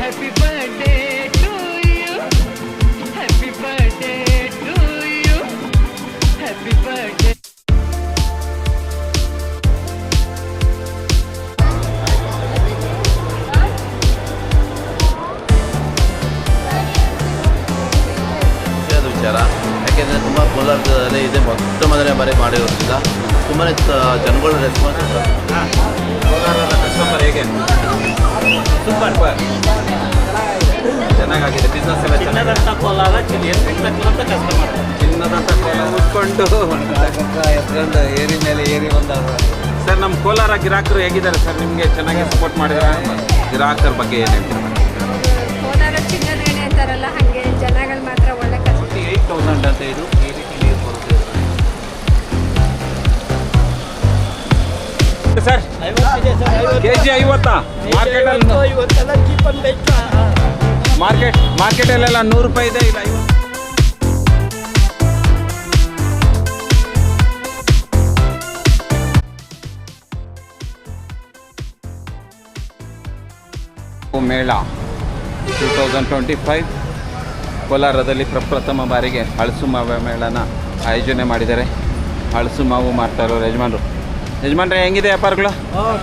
Happy birthday to you. Happy birthday to you. Happy birthday. ವಿಚಾರ ಯಾಕೆಂದರೆ ತುಂಬ ಕೋಲಾರದಲ್ಲಿ ಇದೆ ಮೊಟ್ಟ ಮೊದಲನೇ ಬಾರಿ ಮಾಡಿರೋದ್ರಿಂದ ತುಂಬಾ ಜನಗಳ ರೆಸ್ಪಾನ್ಸ್ ಇದೆ. ಕೋಲಾರದ ಕಸ್ಟಮರ್ ಹೇಗೆ? ಸೂಪರ್ ಚೆನ್ನಾಗಾಗಿದೆ ಬಿಸ್ನೆಸ್ ಎಲ್ಲ ಚಿನ್ನದಂತ ಕೋಲಾರ ಎತ್ತಿರ್ತಕ್ಕಂಥ ಕಸ್ಟಮರ್ ಚಿನ್ನದಂತ ಕೋಲಾರ ಉಟ್ಕೊಂಡು ಎತ್ಕೊಂಡು ಏರಿ ಮೇಲೆ ಏರಿ ಬಂದಾಗ ಸರ್ ನಮ್ಮ ಕೋಲಾರ ಗಿರಾಕರು ಹೇಗಿದ್ದಾರೆ ಸರ್? ನಿಮಗೆ ಚೆನ್ನಾಗಿ ಸಪೋರ್ಟ್ ಮಾಡಿದ್ದಾರೆ. ಗಿರಾಕರ ಬಗ್ಗೆ ಏನು ಹೇಳ್ತೀರಾ? ಕೋಲಾರ ಚಿನ್ನದ ಎಣ್ಣೆ ಅಂತಾರಲ್ಲ ಹಾಗೆ ಜನಗಳು ಮಾತ್ರ ಒಳ್ಳೆ ಕಷ್ಟ. 8,000 ಅಂತ ಇದು ಈ ರೀತಿ ನೀರು ಬರುತ್ತೆ ಸರ್. ಕೆಜಿ 50 ಮಾರ್ಕೆಟಲ್ಲಿ ಮಾರ್ಕೆಟಲ್ಲೆಲ್ಲ 100 ರೂಪಾಯಿ ಇದೆ. ಇಲ್ಲ 50 ಮೇಳ 2025 ಕೋಲಾರದಲ್ಲಿ ಪ್ರಪ್ರಥಮ ಬಾರಿಗೆ ಹಳಸು ಮಾವು ಮೇಳನ ಆಯೋಜನೆ ಮಾಡಿದ್ದಾರೆ. ಹಳಸು ಮಾವು ಮಾಡ್ತಾ ಇರೋರು ಯಜಮಾನ್ರೆ ಹೇಗಿದೆ ವ್ಯಾಪಾರಗಳು?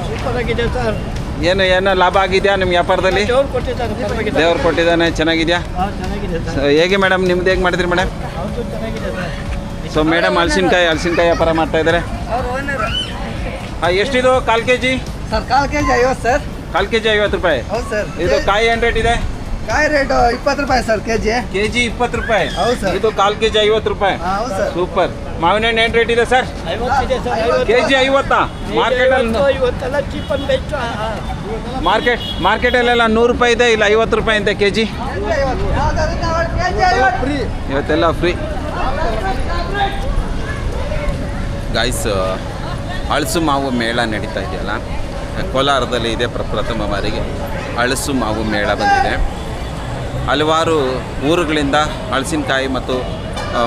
ಸೂಪರ್ ಆಗಿದೆ ಸರ್. ಏನು ಲಾಭ ಆಗಿದೆಯಾ ನಿಮ್ಮ ವ್ಯಾಪಾರದಲ್ಲಿ? ದೇವ್ರು ಕೊಟ್ಟಿದ್ದಾನೆ. ಚೆನ್ನಾಗಿದೆಯಾ? ಚೆನ್ನಾಗಿದೆ ಸರ್. ಹೇಗೆ ಮೇಡಮ್ ನಿಮ್ದು ಹೇಗೆ ಮಾಡಿದ್ರಿ ಮೇಡಮ್? ಹೌದು ಚೆನ್ನಾಗಿದೆ ಸರ್. ಸೊ ಮೇಡಮ್ ಹಲಸಿನಕಾಯಿ ವ್ಯಾಪಾರ ಮಾಡ್ತಾ ಇದ್ದಾರೆ. ಎಷ್ಟಿದು? 1/4 kg? Sir 1/4 kg 50 sir. 1/4 kg 50 ರೂಪಾಯಿ. ಹೌದು ಸರ್. ಇದು ಕಾಯಿ ಏನು ರೇಟ್ ಇದೆ? ಕಾಯಿ ರೇಟ್ 20 ರೂಪಾಯಿ ಸರ್ ಕೆಜಿ. ಕೆಜಿ 20 ರೂಪಾಯಿ. ಹೌದು ಸರ್. ಇದು 1/4 kg 50 ರೂಪಾಯಿ. ಹೌದು ಸರ್. ಸೂಪರ್. ಮಾವಿನ ಹಣ್ಣು ಏನು ರೇಟ್ ಇದೆ ಸರ್? 50 ಇದೆ ಸರ್. 50 ಕೆಜಿ 50. ಮಾರ್ಕೆಟಲ್ಲಿ ಇವತ್ತೆಲ್ಲ ಚೀಪ್ ಅಂಡ್ ಬೆಸ್ಟ್. ಮಾರ್ಕೆಟಲ್ಲೆಲ್ಲ 100 ರೂಪಾಯಿ ಇದೆ. ಇಲ್ಲ 50 ರೂಪಾಯಿ ಅಂತೆ ಕೆಜಿ. ಫ್ರೀ. ಇವತ್ತೆಲ್ಲ ಫ್ರೀ. ಗಾಯ್ಸ್, ಹಳಸು ಮಾವು ಮೇಳ ನಡೀತಾ ಇದೆಯಲ್ಲ ಕೋಲಾರದಲ್ಲಿ ಇದೆ. ಪ್ರಪ್ರಥಮ ಬಾರಿಗೆ ಹಳಸು ಮಾವು ಮೇಳ ಬಂದಿದೆ. ಹಲವಾರು ಊರುಗಳಿಂದ ಹಳಸಿನಕಾಯಿ ಮತ್ತು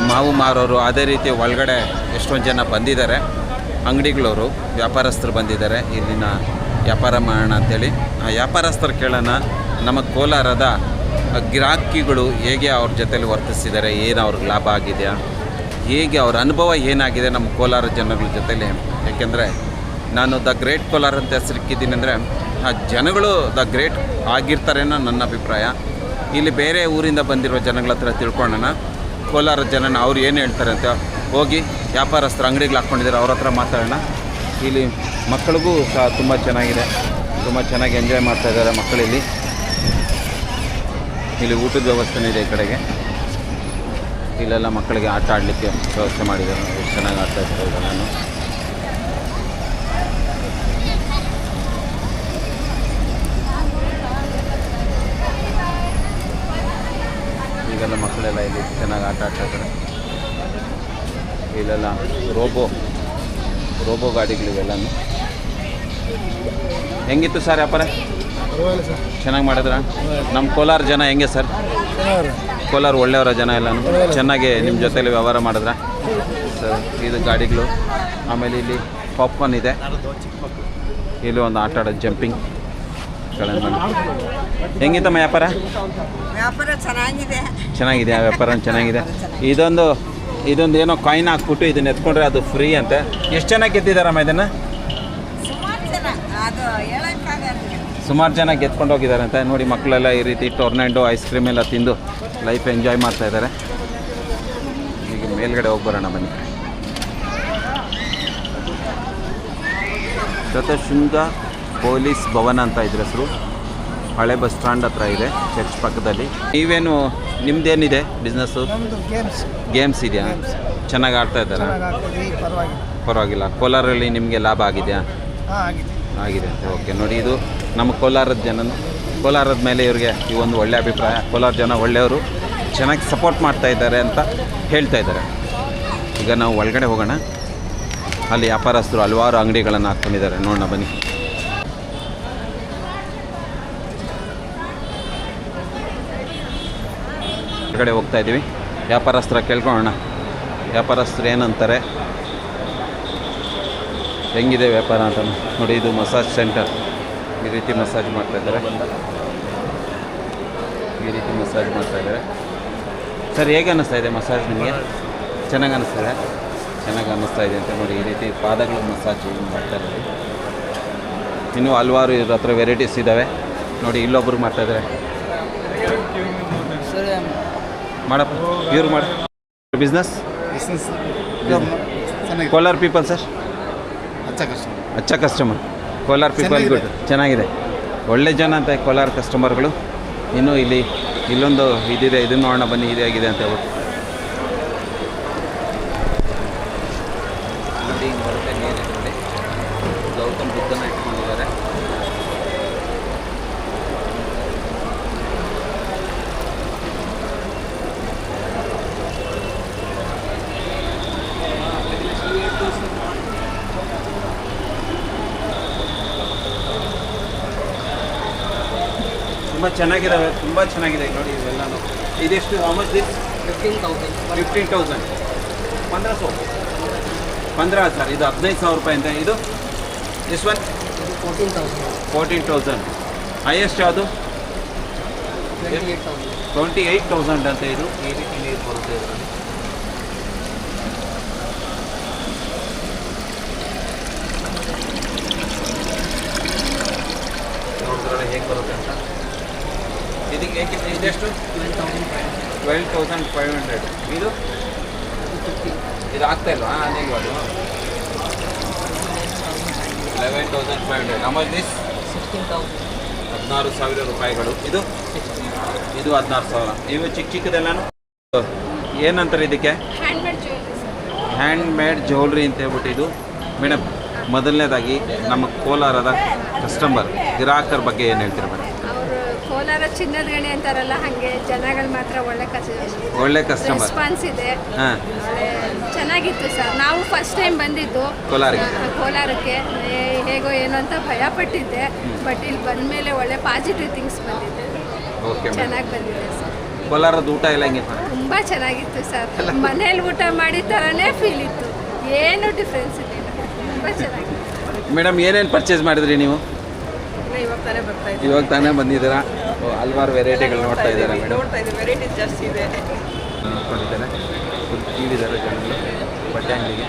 ಮಾವು ಮಾರೋರು, ಅದೇ ರೀತಿ ಒಳಗಡೆ ಎಷ್ಟೊಂದು ಜನ ಬಂದಿದ್ದಾರೆ. ಅಂಗಡಿಗಳವರು, ವ್ಯಾಪಾರಸ್ಥರು ಬಂದಿದ್ದಾರೆ ಇಲ್ಲಿನ ವ್ಯಾಪಾರ ಮಾಡೋಣ ಅಂಥೇಳಿ. ಆ ವ್ಯಾಪಾರಸ್ಥರು ಕೇಳೋಣ ನಮ್ಮ ಕೋಲಾರದ ಗಿರಾಕಿಗಳು ಹೇಗೆ ಅವ್ರ ಜೊತೆಲಿ ವರ್ತಿಸಿದ್ದಾರೆ, ಏನು ಅವ್ರಿಗೆ ಲಾಭ ಆಗಿದೆಯಾ, ಹೇಗೆ ಅವ್ರ ಅನುಭವ ಏನಾಗಿದೆ ನಮ್ಮ ಕೋಲಾರ ಜನಗಳ ಜೊತೆಲಿ. ಯಾಕೆಂದರೆ ನಾನು ದ ಗ್ರೇಟ್ ಕೋಲಾರ ಅಂತ ಹೆಸರಿಕ್ಕಿದ್ದೀನಿ ಅಂದರೆ ಆ ಜನಗಳು ದ ಗ್ರೇಟ್ ಆಗಿರ್ತಾರೇನೋ ನನ್ನ ಅಭಿಪ್ರಾಯ. ಇಲ್ಲಿ ಬೇರೆ ಊರಿಂದ ಬಂದಿರೋ ಜನಗಳ ಹತ್ರ ತಿಳ್ಕೊಳ್ಳೋಣ ಕೋಲಾರ ಜನನ ಅವ್ರು ಏನು ಹೇಳ್ತಾರೆ ಅಂತ. ಹೋಗಿ ವ್ಯಾಪಾರಸ್ಥರು ಅಂಗಡಿಗಳು ಹಾಕ್ಕೊಂಡಿದ್ದಾರೆ, ಅವ್ರ ಹತ್ರ ಮಾತಾಡೋಣ. ಇಲ್ಲಿ ಮಕ್ಕಳಿಗೂ ಸಹ ತುಂಬ ಚೆನ್ನಾಗಿದೆ, ತುಂಬ ಚೆನ್ನಾಗಿ ಎಂಜಾಯ್ ಮಾಡ್ತಾಯಿದ್ದಾರೆ ಮಕ್ಕಳಿಲ್ಲಿ. ಇಲ್ಲಿ ಊಟದ ವ್ಯವಸ್ಥೆನೂ ಇದೆ ಈ ಕಡೆಗೆ. ಇಲ್ಲೆಲ್ಲ ಮಕ್ಕಳಿಗೆ ಆಟ ಆಡಲಿಕ್ಕೆ ವ್ಯವಸ್ಥೆ ಮಾಡಿದ್ದಾರೆ. ಎಷ್ಟು ಚೆನ್ನಾಗಿ ಆಡ್ತಾ ಇರ್ತಾರೆ ನಾನು. ಈಗೆಲ್ಲ ಮಕ್ಕಳೆಲ್ಲ ಇಲ್ಲಿ ಚೆನ್ನಾಗಿ ಆಟ ಆಡ್ತಾ ಇದ್ದಾರೆ. ಇಲ್ಲೆಲ್ಲ ರೋಬೋ ಗಾಡಿಗಳಿವೆಲ್ಲನೂ. ಹೆಂಗಿತ್ತು ಸರ್ ವ್ಯಾಪಾರ? ಚೆನ್ನಾಗಿ ಮಾಡಿದ್ರ? ನಮ್ಮ ಕೋಲಾರ ಜನ ಹೆಂಗೆ ಸರ್? ಕೋಲಾರ ಒಳ್ಳೆಯವರ ಜನ ಎಲ್ಲನೂ ಚೆನ್ನಾಗಿ ನಿಮ್ಮ ಜೊತೆಲಿ ವ್ಯವಹಾರ ಮಾಡಿದ್ರ ಸರ್? ಇದು ಗಾಡಿಗಳು. ಆಮೇಲೆ ಇಲ್ಲಿ ಪಾಪ್ಕಾರ್ನ್ ಇದೆ. ಇಲ್ಲಿ ಒಂದು ಆಟ ಆಡೋದು ಜಂಪಿಂಗ್. ಹೆಂಗಿತ್ತಮ್ಮ ವ್ಯಾಪಾರ? ಚೆನ್ನಾಗಿದೆ ವ್ಯಾಪಾರ ಚೆನ್ನಾಗಿದೆ. ಇದೊಂದು ಏನೋ ಕಾಯಿನ್ ಹಾಕ್ಬಿಟ್ಟು ಇದನ್ನ ಎತ್ಕೊಂಡ್ರೆ ಅದು ಫ್ರೀ ಅಂತೆ. ಎಷ್ಟು ಚೆನ್ನಾಗಿ ಗೆದ್ದಿದ್ದಾರಮ್ಮ ಇದನ್ನು? ಸುಮಾರು ಜನ ಗೆದ್ಕೊಂಡು ಹೋಗಿದ್ದಾರೆ ಅಂತ ನೋಡಿ. ಮಕ್ಕಳೆಲ್ಲ ಈ ರೀತಿ ಟೊರ್ನೆಂಡೋ ಐಸ್ ಕ್ರೀಮ್ ಎಲ್ಲ ತಿಂದು ಲೈಫ್ ಎಂಜಾಯ್ ಮಾಡ್ತಾ ಇದ್ದಾರೆ. ಈಗ ಮೇಲ್ಗಡೆ ಹೋಗಿ ಬರೋಣ ಬನ್ನಿ. ಶತಶೃಂಗ ಪೊಲೀಸ್ ಭವನ ಅಂತ ಇದ್ರ ಹೆಸರು. ಹಳೆ ಬಸ್ ಸ್ಟ್ಯಾಂಡ್ ಹತ್ರ ಇದೆ, ಚರ್ಚ್ ಪಕ್ಕದಲ್ಲಿ. ನೀವೇನು ನಿಮ್ದೇನಿದೆ ಬಿಸ್ನೆಸ್ಸು? ಗೇಮ್ಸ್ ಇದೆಯಾ? ಚೆನ್ನಾಗಿ ಆಡ್ತಾ ಇದ್ದಾರಾ? ಪರವಾಗಿಲ್ಲ. ಕೋಲಾರಲ್ಲಿ ನಿಮಗೆ ಲಾಭ ಆಗಿದೆಯಾ? ಆಗಿದೆ ಅಂತ. ಓಕೆ ನೋಡಿ, ಇದು ನಮ್ಮ ಕೋಲಾರದ ಜನನು. ಕೋಲಾರದ ಮೇಲೆ ಇವ್ರಿಗೆ ಈ ಒಂದು ಒಳ್ಳೆ ಅಭಿಪ್ರಾಯ. ಕೋಲಾರ ಜನ ಒಳ್ಳೆಯವರು, ಚೆನ್ನಾಗಿ ಸಪೋರ್ಟ್ ಮಾಡ್ತಾ ಇದ್ದಾರೆ ಅಂತ ಹೇಳ್ತಾ ಇದ್ದಾರೆ. ಈಗ ನಾವು ಒಳಗಡೆ ಹೋಗೋಣ. ಅಲ್ಲಿ ವ್ಯಾಪಾರಸ್ಥರು ಹಲವಾರು ಅಂಗಡಿಗಳನ್ನು ಹಾಕ್ಕೊಂಡಿದ್ದಾರೆ, ನೋಡೋಣ ಬನ್ನಿ. ಹೊರಗಡೆ ಹೋಗ್ತಾ ಇದ್ದೀವಿ. ವ್ಯಾಪಾರಸ್ಥರ ಕೇಳ್ಕೊಳ್ಳೋಣ, ವ್ಯಾಪಾರಸ್ಥರು ಏನಂತಾರೆ, ಹೆಂಗಿದೆ ವ್ಯಾಪಾರ ಅಂತ ನೋಡಿ. ಇದು ಮಸಾಜ್ ಸೆಂಟರ್, ಈ ರೀತಿ ಮಸಾಜ್ ಮಾಡ್ತಾಯಿದ್ದಾರೆ. ಈ ರೀತಿ ಮಸಾಜ್ ಮಾಡ್ತಾ ಇದ್ದಾರೆ. ಸರ್ ಹೇಗೆ ಅನ್ನಿಸ್ತಾ ಇದೆ ಮಸಾಜ್ ನಿಮಗೆ? ಚೆನ್ನಾಗಿ ಅನ್ನಿಸ್ತಿದೆ, ಚೆನ್ನಾಗಿ ಅನ್ನಿಸ್ತಾ ಇದೆ ಅಂತ ನೋಡಿ. ಈ ರೀತಿ ಪಾದಗಳು ಮಸಾಜ್ ಮಾಡ್ತಾ ಇದ್ದಾರೆ. ಇನ್ನೂ ಹಲವಾರು ಇದ್ರ ಹತ್ರ ವೆರೈಟೀಸ್ ಇದ್ದಾವೆ ನೋಡಿ. ಇಲ್ಲೊಬ್ರು ಮಾಡ್ತಾ ಇದ್ದಾರೆ. ಮಾಡಪ್ಪ ಇವ್ರು ಮಾಡಿ ಬಿಸ್ನೆಸ್ ಕೋಲಾರ ಪೀಪಲ್ ಸರ್, ಅಚ್ಚ ಕಸ್ಟಮರ್. ಕೋಲಾರ ಪೀಪಲ್ ಗುಡ್, ಚೆನ್ನಾಗಿದೆ, ಒಳ್ಳೆ ಜನ ಅಂತ ಕೋಲಾರ ಕಸ್ಟಮರ್ಗಳು. ಇನ್ನೂ ಇಲ್ಲೊಂದು ಇದಿದೆ, ಇದನ್ನು ನೋಡೋಣ ಬನ್ನಿ, ಇದೇ ಆಗಿದೆ ಅಂತ ಹೇಳ್ಬಿಟ್ಟು ನೋಡಿ. ಹಿಂಗೆ ಬರುತ್ತೆ ನೀರು ನೋಡಿ. ಗೌತಮ್ ಬುದ್ಧನ ಇಟ್ಕೊಂಡಿದ್ದಾರೆ. ತುಂಬ ಚೆನ್ನಾಗಿದ್ದಾವೆ, ತುಂಬ ಚೆನ್ನಾಗಿದೆ ನೋಡಿ ಇವೆಲ್ಲನೂ. ಇದೆಷ್ಟು ಮಚ್ ದಿಸ್? 15,000 15,000 ಇದು 15,000 ರೂಪಾಯಿ ಅಂತ. ಇದು ದಿಸ್ ಒನ್ 14,000. ಹೈಯೆಸ್ಟ್ ಯಾವುದು? 28,000 ಅಂತ. ಇದು ಈ ರೀತಿ ನೀರು ಬರುತ್ತೆ ಇದರಲ್ಲಿ. ನೋಡಿದ್ರಲ್ಲ ಹೇಗೆ ಬರುತ್ತೆ ಅಂತ. ಇದಕ್ಕೆ ಇದೆಷ್ಟು? 12,500. ಇದು ಆಗ್ತಾ ಇಲ್ವಾ? ನೀವು ಅದು 11,500. ಅಮೌಂಟ್ ದಿಸ್ 16,000 ರೂಪಾಯಿಗಳು. ಇದು 16,000. ಇವು ಚಿಕ್ಕದೆಲ್ಲನೂ ಏನಂತಾರೆ ಇದಕ್ಕೆ? ಹ್ಯಾಂಡ್ ಮೇಡ್ ಜ್ಯುವೆಲ್ರಿ ಅಂತ ಹೇಳ್ಬಿಟ್ಟು. ಇದು ಮೇಡಮ್, ಮೊದಲನೇದಾಗಿ ನಮ್ಮ ಕೋಲಾರದ ಕಸ್ಟಮರ್ ಗ್ರಾಹಕರ ಬಗ್ಗೆ ಏನು ಹೇಳ್ತೀರಾ ಮೇಡಮ್? ಅವರು ಕೋಲಾರ ಚಿನ್ನದ ಗಣಿ ಅಂತಾರಲ್ಲ, ಹಾಗೆ ಜನಗಳು ಮಾತ್ರ ಒಳ್ಳೆ ಕಸ್ಟಮರ್ ರೆಸ್ಪಾನ್ಸ್ ಇದೆ. ಹಾಂ, ಚೆನ್ನಾಗಿತ್ತು ಸರ್. ನಾವು ಫಸ್ಟ್ ಟೈಮ್ ಬಂದಿದ್ದು ಕೋಲಾರಕ್ಕೆ. ಹೇಗೋ ಏನೋ ಅಂತ ಭಯ ಪಟ್ಟಿದ್ದೆ, ಬಟ್ ಇಲ್ಲಿ ಬಂದಮೇಲೆ ಒಳ್ಳೆ ಪಾಸಿಟಿವ್ ಥಿಂಗ್ಸ್ ಬಂದಿದೆ. ಓಕೆ, ಚೆನ್ನಾಗಿ ಬಂದಿದೆ ಸರ್. ಕೋಲಾರದ ಊಟ ಎಲ್ಲ ಹೆಂಗಿತ್ತು? ತುಂಬ ಚೆನ್ನಾಗಿತ್ತು ಸರ್. ಮನೇಲಿ ಊಟ ಮಾಡಿದ ಥರನೇ ಫೀಲ್ ಇತ್ತು, ಏನು ಡಿಫ್ರೆನ್ಸ್ ಇರಲಿಲ್ಲ. ತುಂಬ ಚೆನ್ನಾಗಿತ್ತು ಮೇಡಮ್. ಏನೇನು ಪರ್ಚೇಸ್ ಮಾಡಿದ್ರಿ ನೀವು? ಇವಾಗ ತಾನೇ ಬಂದಿದ್ದೀರಾ? ಹಲವಾರು ವೆರೈಟಿಗಳು ನೋಡ್ತಾ ಇದ್ದಾರೆ ಮೇಡಮ್. ವೆರೈಟೀಸ್ ಜಾಸ್ತಿ ಇದೆ. ನೋಡ್ಕೊಂಡಿದ್ದಾರೆ, ಫುಲ್ ಕೀಳಿದ್ದಾರೆ ಜನಗಳು ಬಟ್ಟೆ ಅಂಗಡಿಗೆ.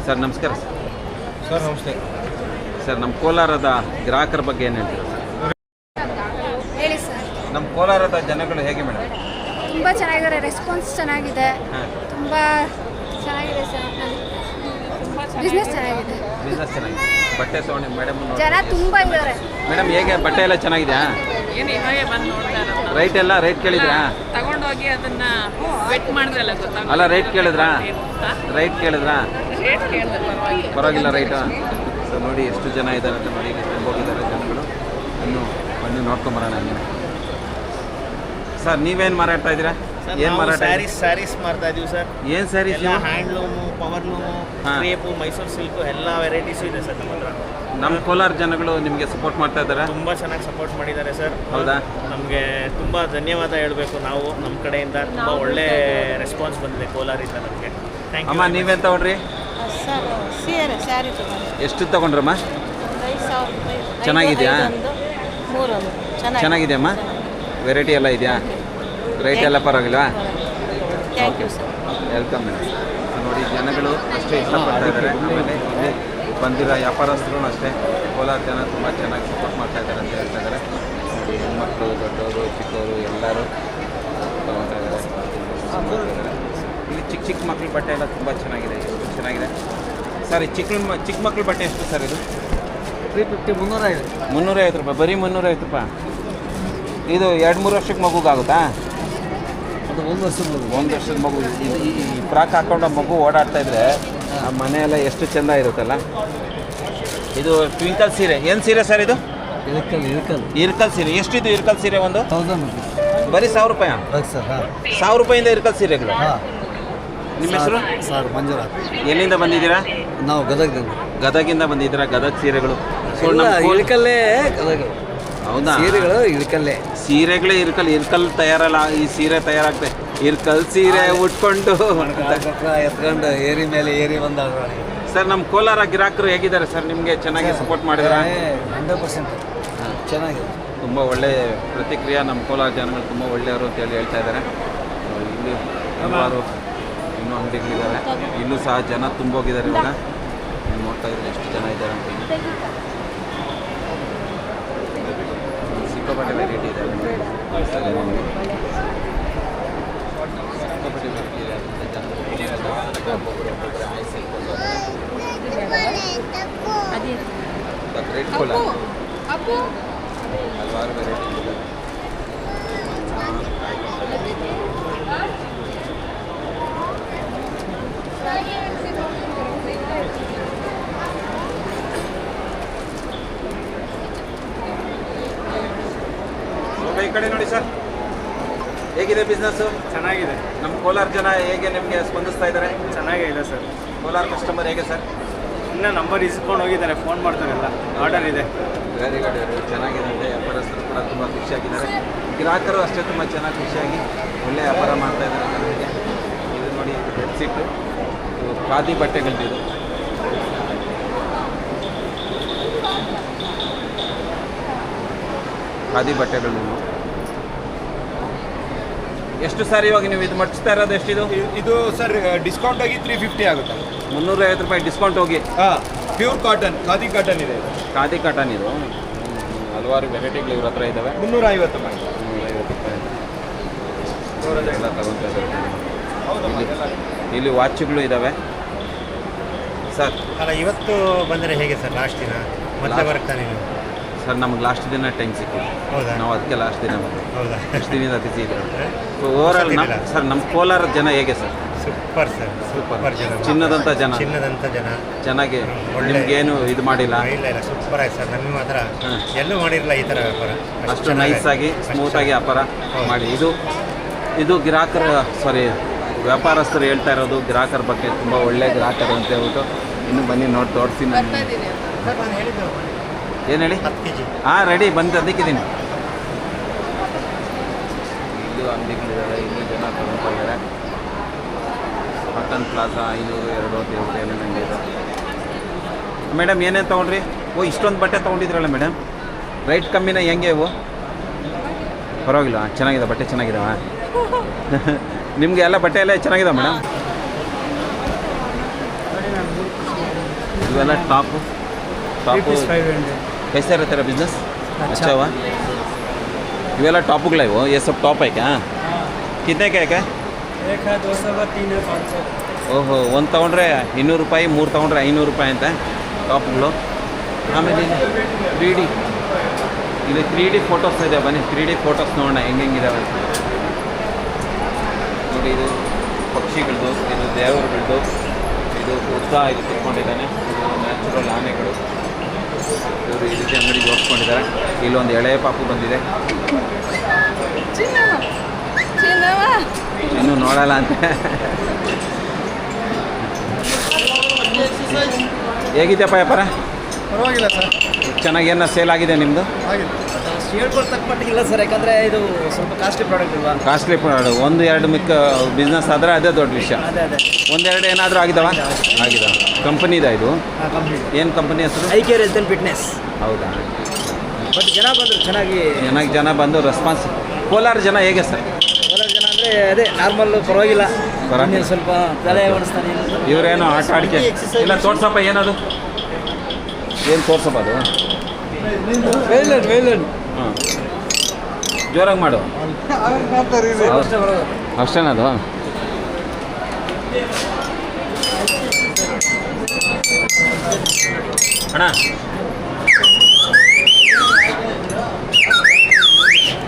ಸರ್ ನಮಸ್ಕಾರ. ಸರ್ ನಮಸ್ತೆ ಸರ್, ನಮ್ಮ ಕೋಲಾರದ ಗ್ರಾಹಕರ ಬಗ್ಗೆ ಏನು ಹೇಳ್ತೀರಾ ಸರ್? ಹೇಳಿ ಸರ್. ನಮ್ಮ ಕೋಲಾರದ ಜನಗಳು ಹೇಗೆ ಮೇಡಮ್? ತುಂಬ ಚೆನ್ನಾಗಿದ್ದಾರೆ, ರೆಸ್ಪಾನ್ಸ್ ಚೆನ್ನಾಗಿದೆ, ತುಂಬ ಚೆನ್ನಾಗಿದೆ ಸರ್. ಬಿಸ್ನೆಸ್ ಚೆನ್ನಾಗಿದೆ. ಬಿಸ್ನೆಸ್ ಚೆನ್ನಾಗಿದೆ. ಬಟ್ಟೆ ತೊಗೊಂಡು ಮೇಡಮ್ ಜನ ತುಂಬ ಇದ್ದಾರೆ ಮೇಡಮ್. ಹೇಗೆ ಬಟ್ಟೆ ಎಲ್ಲ ಚೆನ್ನಾಗಿದೆಯಾ? ಏನು ಇವಾಗೆ ಬಂದು ನೋಡ್ತಾ ಇರೋದು. ರೈಟ್ ಕೇಳಿದ್ರಾ? ತಗೊಂಡೋಗಿ ಅದನ್ನ ವೆಟ್ ಮಾಡಿದ್ರಲ್ಲ ಗೊತ್ತಾಗ. ಅಲ್ಲ, ರೇಟ್ ಕೇಳಿದ್ರಾ? ರೇಟ್ ಕೇಳಿದ್ರೆ ಪರವಾಗಿಲ್ಲ ರೈಟಾ? ಸೊ ನೋಡಿ ಎಷ್ಟು ಜನ ಇದ್ದಾರೆ ಅಂತ ನೋಡಿ. ಹೋಗಿದ್ದಾರೆ ಜನಗಳು. ಇನ್ನು ಬನ್ನಿ ನೋಡ್ಕೊಂಬರೋಣ. ಸರ್ ನೀವೇನು ಮಾರಾಡ್ತಾ ಇದ್ದೀರಾ? ಏನು ಮಾರಾಟ? ಸ್ಯಾರೀಸ್ ಮಾರ್ತಾ ಇದೀವಿ ಸರ್. ಏನು saris? Handloom, power loom, crepe, Mysore silk ಎಲ್ಲ ವೆರೈಟೀಸು ಇದೆ ಸರ್ ನಮ್ಮ ಹತ್ರ. ನಮ್ಮ ಕೋಲಾರ ಜನಗಳು ನಿಮಗೆ ಸಪೋರ್ಟ್ ಮಾಡ್ತಾ ಇದ್ದಾರೆ? ತುಂಬ ಚೆನ್ನಾಗಿ ಸಪೋರ್ಟ್ ಮಾಡಿದ್ದಾರೆ ಸರ್. ಹೌದಾ? ನಮಗೆ ತುಂಬ ಧನ್ಯವಾದ ಹೇಳಬೇಕು. ನಾವು ನಮ್ಮ ಕಡೆಯಿಂದ ತುಂಬ ಒಳ್ಳೆ ರೆಸ್ಪಾನ್ಸ್ ಬಂದಿದೆ ಕೋಲಾರಿಂದ ನಮಗೆ. Thank you. ಅಮ್ಮ ನೀವೇನು ತಗೊಂಡ್ರಿ? ಸರ್ ಸ್ಯಾರಿ ತಗೊಂಡು ಎಷ್ಟು ತಗೊಂಡ್ರಮ್ಮ? 5,000 ರೂಪಾಯಿ. ಚೆನ್ನಾಗಿದೆಯಾ? 3 ಚೆನ್ನಾಗಿದೆಯಮ್ಮ. ವೆರೈಟಿ ಎಲ್ಲ ಇದೆಯಾ? ರೇಟ್ ಎಲ್ಲ ಪರವಾಗಿಲ್ವಾ? Thank you sir. Welcome madam. ನೋಡಿ ಜನಗಳು ಅಷ್ಟೇ ಇಷ್ಟಪಡ್ತಾ ಇದ್ದಾರೆ. ಆಮೇಲೆ ಇಲ್ಲಿ ಬಂದಿರೋ ವ್ಯಾಪಾರಸ್ಥರು ಅಷ್ಟೇ ಕೋಲಾರ ಜನ ತುಂಬ ಚೆನ್ನಾಗಿ ಸಪೋರ್ಟ್ ಮಾಡ್ತಾ ಇದ್ದಾರೆ ಅಂತ ಹೇಳ್ತಾ ಇದ್ದಾರೆ. ನೋಡಿ ಹೆಣ್ಮಕ್ಳು, ದೊಡ್ಡವರು, ಚಿಕ್ಕವರು ಎಲ್ಲರೂ ತಗೊಳ್ತಾ ಇದ್ದಾರೆ. ಇಲ್ಲಿ ಚಿಕ್ಕ ಮಕ್ಳ ಬಟ್ಟೆ ಎಲ್ಲ ತುಂಬ ಚೆನ್ನಾಗಿದೆ. ಎಷ್ಟು ಚೆನ್ನಾಗಿದೆ ಸರ್. ಈ ಚಿಕ್ಕ ಮಕ್ಳ ಬಟ್ಟೆ ಎಷ್ಟು ಸರ್ ಇದು? 350 350 ರೂಪಾಯಿ. ಬರೀ 350 ರೂಪಾಯಿ. ಇದು 2-3 ವರ್ಷಕ್ಕೆ ಮಗುಗಾಗುತ್ತಾ? ಅದು 1 ವರ್ಷದ ಮಗು. 1 ವರ್ಷದ ಮಗು. ಇದು ಈ ಫ್ರಾಕ್ ಹಾಕೊಂಡು ಮಗು ಓಡಾಡ್ತಾ ಇದ್ರೆ ಆ ಮನೆಯೆಲ್ಲ ಎಷ್ಟು ಚೆಂದ ಇರುತ್ತಲ್ಲ. ಇದು ಟ್ವಿಂಕಲ್ ಸೀರೆ. ಏನು ಸೀರೆ ಸರ್ ಇದು? ಇರ್ಕಲ್ ಸೀರೆ. ಎಷ್ಟಿದು ಇರ್ಕಲ್ ಸೀರೆ? ಒಂದು 1000 rupees. ಬರೀ 1,000 ರೂಪಾಯಿ? ಸರ್ ಹಾಂ, 1,000 ರೂಪಾಯಿಂದ ಇರ್ಕಲ್ ಸೀರೆಗಳು. ನಿಮ್ಮ ಹೆಸರು? ಸರ್ ಮಂಜುನಾಥ್. ಎಲ್ಲಿಂದ ಬಂದಿದ್ದೀರಾ? ನಾವು ಗದಗಿಂದ ಬಂದಿದ್ದೀರಾ? ಗದಗ ಸೀರೆಗಳು. ಇಳಕಲ್ಲೇ ಗದಗ ಹೌದಾ? ಸೀರೆಗಳು ಇಳಕಲ್ಲೇ. ಸೀರೆಗಳೇ ಇರ್ಕಲ್ ತಯಾರಲ್ಲ. ಈ ಸೀರೆ ತಯಾರಾಗ್ತದೆ. ಇರ್ಕಲ್ ಸೀರೆ ಉಟ್ಕೊಂಡು ಎತ್ಕೊಂಡು ಏರಿ ಮೇಲೆ ಏರಿ ಬಂದಾಗ ಸರ್ ನಮ್ಮ ಕೋಲಾರ ಗಿರಾಕರು ಹೇಗಿದ್ದಾರೆ ಸರ್? ನಿಮಗೆ ಚೆನ್ನಾಗಿ ಸಪೋರ್ಟ್ ಮಾಡಿದಾರಾ? 100% ಚೆನ್ನಾಗಿದೆ. ತುಂಬ ಒಳ್ಳೆ ಪ್ರತಿಕ್ರಿಯೆ. ನಮ್ಮ ಕೋಲಾರ ಜನಗಳು ತುಂಬ ಒಳ್ಳೆಯವರು ಅಂತೇಳಿ ಹೇಳ್ತಾ ಇದ್ದಾರೆ. ಇಲ್ಲಿ ಹಲವಾರು ಇನ್ನೂ ಅಂಗಡಿಗಳಿದ್ದಾವೆ. ಇಲ್ಲೂ ಸಹ ಜನ ತುಂಬೋಗಿದ್ದಾರೆ. ಇವಾಗ ನೀವು ನೋಡ್ತಾ ಇದ್ರೆ ಎಷ್ಟು ಜನ ಇದ್ದಾರೆ ಅಂತ. ಸಿಕ್ಕಾಪಟ್ಟೆ ವೆರೈಟಿ ಇದೆ. ಸಿಕ್ಕಾಪಟ್ಟೆ ವೆರೈಟಿ ಇದೆ. ಗ್ರೇಟ್ ಕೋಲಾರ್ ಹಲವಾರು ವೆರೈಟಿ ಇದೆ. ಈ ಕಡೆ ನೋಡಿ ಸರ್, ಹೇಗಿದೆ ಬಿಸ್ನೆಸ್ಸು? ಚೆನ್ನಾಗಿದೆ. ನಮ್ಮ ಕೋಲಾರ ಜನ ಹೇಗೆ ನಿಮಗೆ ಸ್ಪಂದಿಸ್ತಾ ಇದ್ದಾರೆ? ಚೆನ್ನಾಗೇ ಇದೆ ಸರ್. ಕೋಲಾರ ಕಸ್ಟಮರ್ ಹೇಗೆ ಸರ್? ಇನ್ನೂ ನಂಬರ್ ಇಸ್ಕೊಂಡು ಹೋಗಿದ್ದಾರೆ, ಫೋನ್ ಮಾಡ್ತಾರೆಲ್ಲ. ಆರ್ಡರ್ ಇದೆ. Very good. ಚೆನ್ನಾಗಿದೆ ಅಂತೆ. ವ್ಯಾಪಾರಸ್ಥರು ಕೂಡ ತುಂಬ ಖುಷಿಯಾಗಿದ್ದಾರೆ. ಗ್ರಾಹಕರು ಅಷ್ಟೇ ತುಂಬ ಚೆನ್ನಾಗಿ ಖುಷಿಯಾಗಿ ಒಳ್ಳೆ ವ್ಯಾಪಾರ ಮಾಡ್ತಾ ಇದ್ದಾರೆ ಜನರಿಗೆ. ಇದು ನೋಡಿ ಬೆಡ್ಶೀಟು, ಇದು ಖಾದಿ ಬಟ್ಟೆಗಳಿದು. ಖಾದಿ ಬಟ್ಟೆಗಳು ಎಷ್ಟು ಸರ್ ಇವಾಗ ನೀವು ಇದು ಮಡಿಸ್ತಾ ಇರೋದು ಎಷ್ಟಿದು? ಇದು ಸರ್ ಡಿಸ್ಕೌಂಟ್ ಆಗಿ 350 ಆಗುತ್ತೆ. 350 ರೂಪಾಯಿ ಡಿಸ್ಕೌಂಟ್ ಹೋಗಿ. ಹಾಂ, ಪ್ಯೂರ್ ಕಾಟನ್, ಖಾದಿ ಕಾಟನ್ ಇದೆ. ಖಾದಿ ಕಾಟನ್ ಇದು. ಹಲವಾರು ವೆರೈಟಿಗಳು ಇವ್ರ ಹತ್ರ ಇದ್ದಾವೆ. 350 ಮಾಡಿ. 350 ರೂಪಾಯಿ ಎಲ್ಲ ತಗೊತಾ ಇದ್ದಾರೆ. ಇಲ್ಲಿ ವಾಚುಗಳು ಇದ್ದಾವೆ ಸರ್. ಅಲ್ಲ, ಇವತ್ತು ಬಂದರೆ ಹೇಗೆ ಸರ್? ಲಾಸ್ಟ್ ದಿನ ಮತ್ತೆ ಬರ್ತಾನೆ ನೀವು? ಸರ್ ನಮ್ಗೆ ಲಾಸ್ಟ್ ದಿನ ಟೈಮ್ ಸಿಕ್ಕಿದೆ. ಹೌದಾ? ನಾವು ಅದಕ್ಕೆ ಲಾಸ್ಟ್ ದಿನ ಬಂದ್ವಿ. ಹೌದಾ? ಎಷ್ಟು ದಿನದ ಬಿಸಿ ಇದೆ. ಸೊ ಓವರಾಲ್ ಸರ್ ನಮ್ಮ ಕೋಲಾರ ಜನ ಹೇಗೆ ಸರ್? ಸೂಪರ್ ಸರ್, ಸೂಪರ್ ಜನ. ಚಿನ್ನದಂಥ ಜನ. ಚಿನ್ನದಂಥ ಜನ. ಚೆನ್ನಾಗಿ ಒಳ್ಳೆ. ನಿಮ್ಗೇನು ಇದು ಮಾಡಿಲ್ಲ? ಇಲ್ಲ ಇಲ್ಲ, ಸೂಪರ್ ಆಯ್ತು ಸರ್. ನಮಗೆ ಮಾತ್ರ ಎಲ್ಲೂ ಮಾಡಿರಲಿಲ್ಲ ಈ ಥರ ವ್ಯಾಪಾರ. ಅಷ್ಟು ನೈಸಾಗಿ ಸ್ಮೂತಾಗಿ ವ್ಯಾಪಾರ ಮಾಡಿ. ಇದು ಗ್ರಾಹಕರ ವ್ಯಾಪಾರಸ್ಥರು ಹೇಳ್ತಾ ಇರೋದು ಗ್ರಾಹಕರ ಬಗ್ಗೆ ತುಂಬ ಒಳ್ಳೆ ಗ್ರಾಹಕರು ಅಂತ ಹೇಳ್ಬಿಟ್ಟು. ಇನ್ನು ಬನ್ನಿ ನೋಡಿ ತೋರಿಸಿ. ನಾನು ಸರ್ ನಾನು ಹೇಳಿದ್ದು ಏನು ಹೇಳಿ? 10 kg. ಹಾಂ ರೆಡಿ ಬಂದು ಅದಕ್ಕಿದ್ದೀನಿ. ಇಲ್ಲೂ ಅಂಗಡಿಗಳಿದ್ದಾರೆ. ಇನ್ನೂ ಜನ ತಗೊಳ್ತಾ ಇದ್ದಾರೆ. ಕಾಟನ್ ಪ್ಲಾಜಾ 500, 200 ಏನೇನು ಅಂಗಡಿ ಇದೆ. ಮೇಡಮ್ ಏನೇನು ತೊಗೊಂಡ್ರಿ? ಇಷ್ಟೊಂದು ಬಟ್ಟೆ ತೊಗೊಂಡಿದ್ರಲ್ಲ ಮೇಡಮ್, ರೈಟ್ ಕಮ್ಮಿನ ಹೆಂಗೆ ಇವು? ಪರವಾಗಿಲ್ಲ, ಚೆನ್ನಾಗಿದೆ ಬಟ್ಟೆ. ಚೆನ್ನಾಗಿದಾವ ನಿಮಗೆ? ಎಲ್ಲ ಬಟ್ಟೆ ಎಲ್ಲ ಚೆನ್ನಾಗಿದೆ ಮೇಡಮ್. ಇವೆಲ್ಲ ಟಾಪು कैसे रहता है बिजनेस? अच्छा हुआ. इवेला टॉपुगला इवो, ये सब टॉप है क्या? कितने का है? 1 है, 200 का, 3 है, 500. ಓಹೋ, ಒಂದು ತೊಗೊಂಡ್ರೆ 200 ರೂಪಾಯಿ, 3 ತೊಗೊಂಡ್ರೆ 500 ರೂಪಾಯಿ ಅಂತ ಟಾಪ್ಗಳು. ಆಮೇಲೆ 3D ಇಲ್ಲಿ 3D ಫೋಟೋಸ್ ಇದೆ. ಬನ್ನಿ 3D ಫೋಟೋಸ್ ನೋಡೋಣ ಹೆಂಗಿದಾವೆ ನೋಡಿ. ಇದು ಪಕ್ಷಿಗಳದ್ದು, ಇದು ದೇವರುಗಳದ್ದು, ಇದು ಬುದ್ಧ ಇದು ತಿಳ್ಕೊಂಡಿದ್ದಾನೆ. ಇದು ನ್ಯಾಚುರಲ್ ಆನೆಗಳು. ಇವರು ಈ ರೀತಿ ಅಂಗಡಿ ಜೋಡಿಸ್ಕೊಂಡಿದ್ದಾರೆ. ಇಲ್ಲೊಂದು ಎಳೆ ಪಾಪು ಬಂದಿದೆ. ಇನ್ನೂ ನೋಡಲ್ಲ ಅಂತ. ಹೇಗಿದೆಯಪ್ಪ ವ್ಯಾಪಾರ? ಪರವಾಗಿಲ್ಲ ಸರ್, ಚೆನ್ನಾಗೇನ ಸೇಲ್ ಆಗಿದೆ ನಿಮ್ಮದು? ಹೇಳ್ಕೊಳ್ತಕ್ಕ ಮಟ್ಟಿಗಿಲ್ಲ ಸರ್, ಯಾಕಂದರೆ ಇದು ಸ್ವಲ್ಪ ಕಾಸ್ಟ್ಲಿ ಪ್ರಾಡಕ್ಟ್ ಇಲ್ವಾ? Costly product. 1-2 ಮಿಕ್ಕ ಬಿಸ್ನೆಸ್ ಆದರೆ ಅದೇ ದೊಡ್ಡ ವಿಷಯ. ಅದೇ 1-2 ಏನಾದರೂ ಆಗಿದಾವ? ಆಗಿದಾವೆ. ಕಂಪನಿದ ಇದು? ಕಂಪ್ನಿ. ಏನು ಕಂಪನಿ ಹೆಸರು? I-care health and fitness. ಹೌದಾ? ಬಟ್ ಜನ ಬಂದರು ಚೆನ್ನಾಗಿ. ಜನ ಬಂದು ರೆಸ್ಪಾನ್ಸ್. ಕೋಲಾರ ಜನ ಹೇಗೆ ಸರ್? ಕೋಲಾರ ಜನ ಅಂದರೆ ಅದೇ ನಾರ್ಮಲ್, ಪರವಾಗಿಲ್ಲ. ಇನ್ನೇನು ಸ್ವಲ್ಪ ತಲೆ ಓಡಿಸ್ತಾನೆ. ಇವರೇನು ಆಟ ಆಡಿಕೆ ಇಲ್ಲ. ತೋರ್ಸಪ್ಪ ಏನದು? ಏನು ತೋರ್ಸಪ್ಪ ಅದು? ವೇಲನ್. ಹಾಂ, ಜೋರಾಗಿ ಮಾಡು. ಅಷ್ಟೇನದು? ಅಣ್ಣ